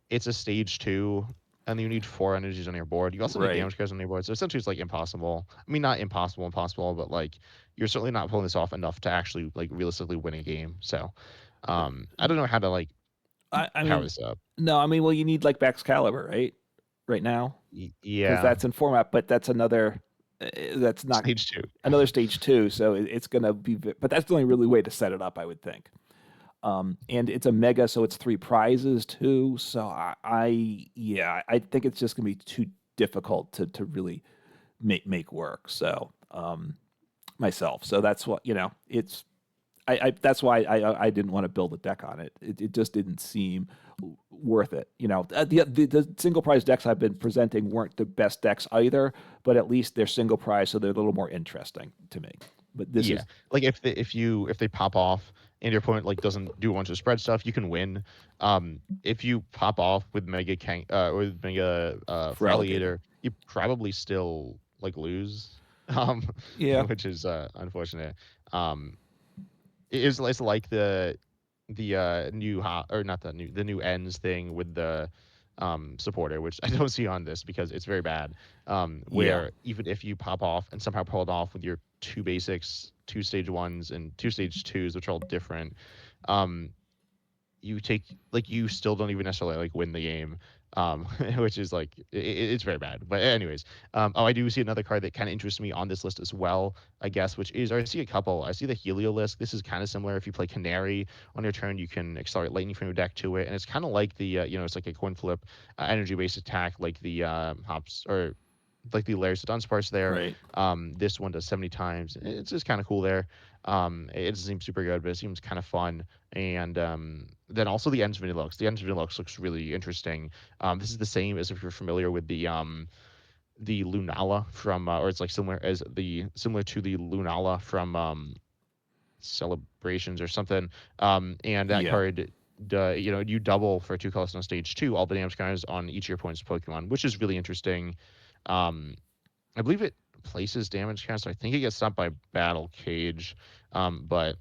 Speaker 1: it's a stage 2, and you need 4 energies on your board. You also need
Speaker 2: Right.
Speaker 1: damage cards on your board. So essentially, it's like impossible. I mean, not impossible, but like you're certainly not pulling this off enough to actually like realistically win a game. So, I don't know how to like
Speaker 2: I
Speaker 1: power
Speaker 2: mean,
Speaker 1: this up.
Speaker 2: no, I mean, well, you need like Excalibur, right? Right now, because
Speaker 1: Yeah,
Speaker 2: that's in format, but that's another. That's not
Speaker 1: stage 2.
Speaker 2: another stage two, so it's gonna be. But that's the only really way to set it up, I would think. And it's a mega, so it's 3 prizes too. So yeah, I think it's just gonna be too difficult to really make work. So myself, so that's what it's. That's why I didn't want to build a deck on it. It just didn't seem worth it. The single prize decks I've been presenting weren't the best decks either, but at least they're single prize, so they're a little more interesting to me. But this
Speaker 1: Yeah,
Speaker 2: is
Speaker 1: like if they pop off and your opponent like doesn't do a bunch of spread stuff, you can win. If you pop off with Mega Kang or with Mega
Speaker 2: for alligator.
Speaker 1: Feraligatr, you probably still like lose,
Speaker 2: Yeah,
Speaker 1: which is unfortunate. Um, it's like the new or not the new ends thing with the supporter, which I don't see on this because it's very bad.
Speaker 2: yeah,
Speaker 1: Where even if you pop off and somehow pull it off with your 2 basics, 2 stage 1s, and 2 stage 2s, which are all different, you take like you still don't even necessarily like win the game, which is like it's very bad. But anyways, oh, I do see another card that kind of interests me on this list as well, I guess, which is, or I see a couple. I see the Heliolisk. This is kind of similar. If you play Canary on your turn, you can accelerate lightning from your deck to it, and it's kind of like the it's like a coin flip energy based attack, like the hops or like the layers of Dunsparce there.
Speaker 2: Right.
Speaker 1: This one does 70 times. It's just kind of cool there. It doesn't seem super good, but it seems kind of fun. And then also the Ends Vanillux. The Ends Vanillux looks really interesting. This is the same as if you're familiar with the Lunala from, or it's like similar to the Lunala from Celebrations or something. And that
Speaker 2: Yeah.
Speaker 1: card, you double for 2 colors on stage two all the damage counters on each of your opponent's Pokemon, which is really interesting. Um, I believe it places damage counters, so I think it gets stopped by Battle Cage. But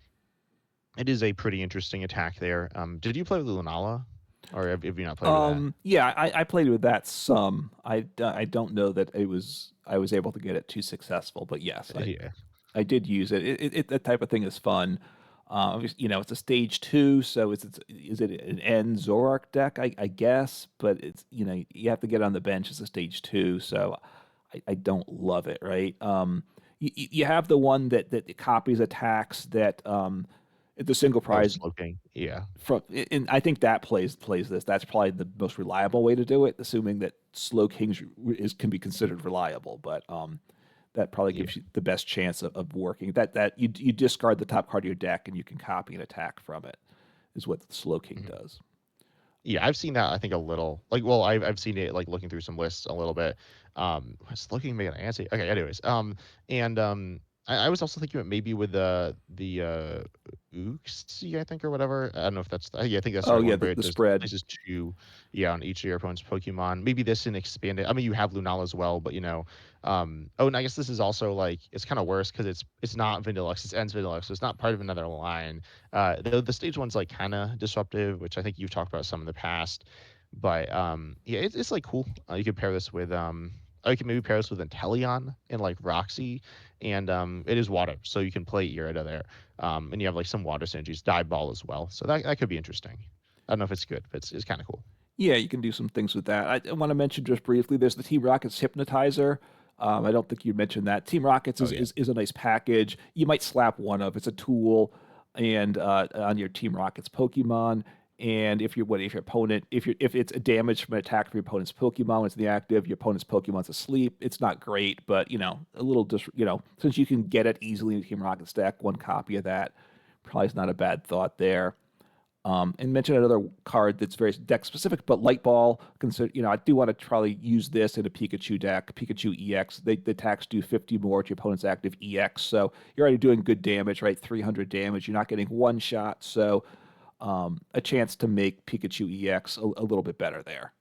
Speaker 1: it is a pretty interesting attack there. Did you play with Lunala, or have you not played with that?
Speaker 2: Yeah, I played with that some. I don't know that I was able to get it too successful, but yes,
Speaker 1: Yeah.
Speaker 2: I did use it. That type of thing is fun. It's a stage two, so is it an N Zoroark deck? I guess, but it's you have to get on the bench as a stage two, so I don't love it. Right? You have the one that copies attacks that the single
Speaker 1: Oh,
Speaker 2: prize
Speaker 1: Slowking. Yeah.
Speaker 2: from, and I think that plays this. That's probably the most reliable way to do it, assuming that Slow Kings can be considered reliable. But that probably
Speaker 1: Yeah.
Speaker 2: gives you the best chance of working. That you discard the top card of your deck and you can copy an attack from it. Is what the Slow King
Speaker 1: Mhm.
Speaker 2: does.
Speaker 1: Yeah, I've seen that, I think, a little. Like, well, I've seen it, like, looking through some lists a little bit. Was looking make an answer. Okay, anyways. And I was also thinking about maybe with the Uxie, I think, or whatever. I don't know if that's yeah, I think that's the
Speaker 2: Oh
Speaker 1: right
Speaker 2: yeah,
Speaker 1: one, but it
Speaker 2: the
Speaker 1: does
Speaker 2: spread.
Speaker 1: places two, yeah, on each of your opponent's Pokemon. Maybe this and expand it. I mean, you have Lunala as well, but oh, and I guess this is also like it's kind of worse because it's not Vanillux, it's Ends Vanillux, so it's not part of another line. The stage one's like kind of disruptive, which I think you've talked about some in the past. But yeah, it's like cool. You could pair this with you can maybe pair this with Inteleon and like Roxy, and it is water, so you can play Irida there. And you have like some water synergies, Dive Ball as well, so that could be interesting. I don't know if it's good, but it's kind of cool.
Speaker 2: Yeah, you can do some things with that. I want to mention just briefly. There's the Team Rockets Hypnotizer. I don't think you mentioned that. Team Rockets
Speaker 1: Oh yeah.
Speaker 2: is a nice package. You might slap one of. It's a tool, and on your Team Rockets Pokemon. And if your opponent if it's a damage from an attack from your opponent's Pokemon when it's in the active, your opponent's Pokemon's asleep. It's not great, but a little since you can get it easily in Team Rockets deck, one copy of that probably is not a bad thought there. And mention another card that's very deck specific, but Light Ball. Consider, I do want to probably use this in a Pikachu deck. Pikachu EX. The attacks do 50 more to your opponent's active EX, so you're already doing good damage, right? 300 damage. You're not getting one shot, so a chance to make Pikachu EX a little bit better there.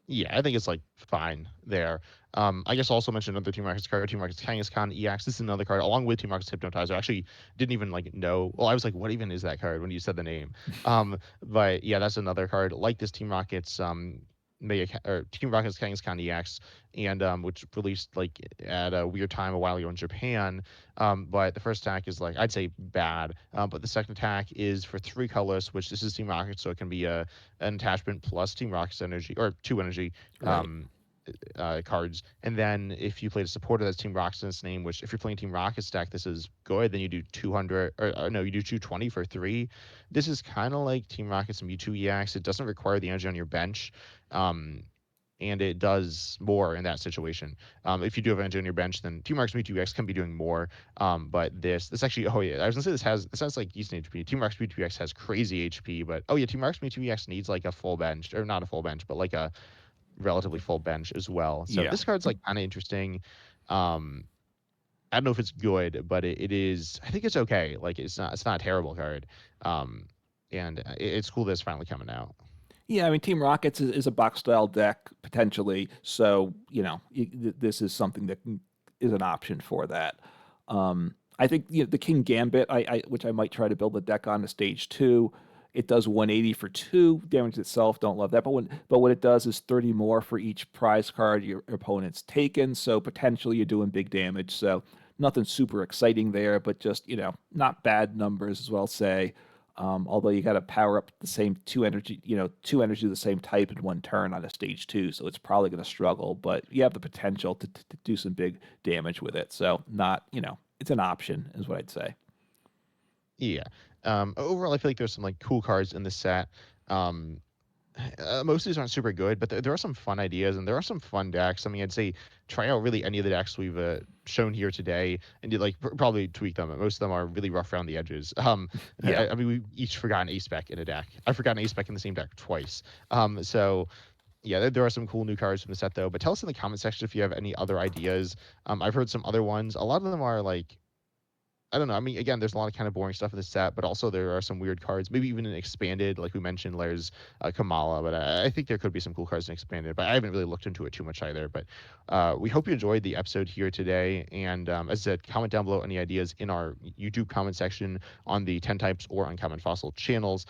Speaker 1: Yeah, I think it's like fine there. I guess also mention another Team Rockets card, Team Rockets Kangaskhan EX. This is another card along with Team Rockets Hypnotizer. I actually didn't even like know. Well, I was like, what even is that card when you said the name? But yeah, that's another card like this Team Rockets or Team Rockets Kangaskhan EX, and which released like at a weird time a while ago in Japan. But the first attack is like I'd say bad. But the second attack is for 3 colors, which this is Team Rockets, so it can be an attachment plus Team Rockets energy or 2 energy.
Speaker 2: Right.
Speaker 1: Cards. And then if you played a supporter that's Team Rockets in its name, which if you're playing Team Rockets deck, this is good. Then you do 200, or no, you do 220 for 3. This is kind of like Team Rockets and Mewtwo EX. It doesn't require the energy on your bench. Um, and it does more in that situation. If you do have energy on your bench, then Team Rockets Mewtwo EX can be doing more. But this actually, oh yeah, I was gonna say this has like decent HP. Team Rockets Mewtwo EX has crazy HP, but oh yeah, Team Rockets Mewtwo EX needs like a full bench, or not a full bench, but like a relatively full bench as well. So
Speaker 2: Yeah.
Speaker 1: this card's like kind of interesting. Um, I don't know if it's good, but it is. I think it's okay. Like it's not a terrible card. Um, and it's cool that it's finally coming out.
Speaker 2: Yeah, I mean, Team Rockets is a box style deck potentially, so this is something that is an option for that. I think the King Gambit, which I might try to build a deck on to stage two. It does 180 for 2 damage itself. Don't love that, but what it does is 30 more for each prize card your opponent's taken. So potentially you're doing big damage. So nothing super exciting there, but just not bad numbers as well. Say. Although you got to power up the same two energy of the same type in one turn on a stage two, so it's probably going to struggle. But you have the potential to do some big damage with it. So not, it's an option, is what I'd say.
Speaker 1: Yeah. Overall, I feel like there's some like cool cards in the set. Um, most of these aren't super good, but there are some fun ideas and there are some fun decks. I mean, I'd say try out really any of the decks we've shown here today, and you like probably tweak them. Most of them are really rough around the edges.
Speaker 2: Yeah.
Speaker 1: I mean, we each forgot an ace spec in a deck. I've forgotten ace spec in the same deck twice. So yeah, there are some cool new cards from the set though. But tell us in the comment section if you have any other ideas. I've heard some other ones. A lot of them are like I don't know. I mean, again, there's a lot of kind of boring stuff in the set, but also there are some weird cards. Maybe even an expanded, like we mentioned, there's Kamala, but I think there could be some cool cards in expanded. But I haven't really looked into it too much either. But we hope you enjoyed the episode here today. And as I said, comment down below any ideas in our YouTube comment section on the 10 types or Uncommon Fossil channels.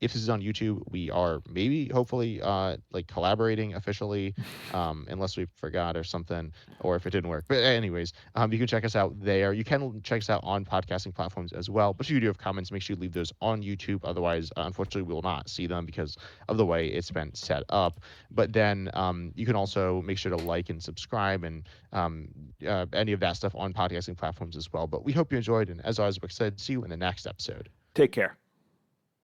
Speaker 1: If this is on YouTube, we are maybe, hopefully, like collaborating officially, unless we forgot or something, or if it didn't work. But anyways, you can check us out there. You can check us out on podcasting platforms as well. But if you do have comments, make sure you leave those on YouTube. Otherwise, unfortunately, we will not see them because of the way it's been set up. But then you can also make sure to like and subscribe and any of that stuff on podcasting platforms as well. But we hope you enjoyed. And as always, like I said, see you in the next episode.
Speaker 2: Take care.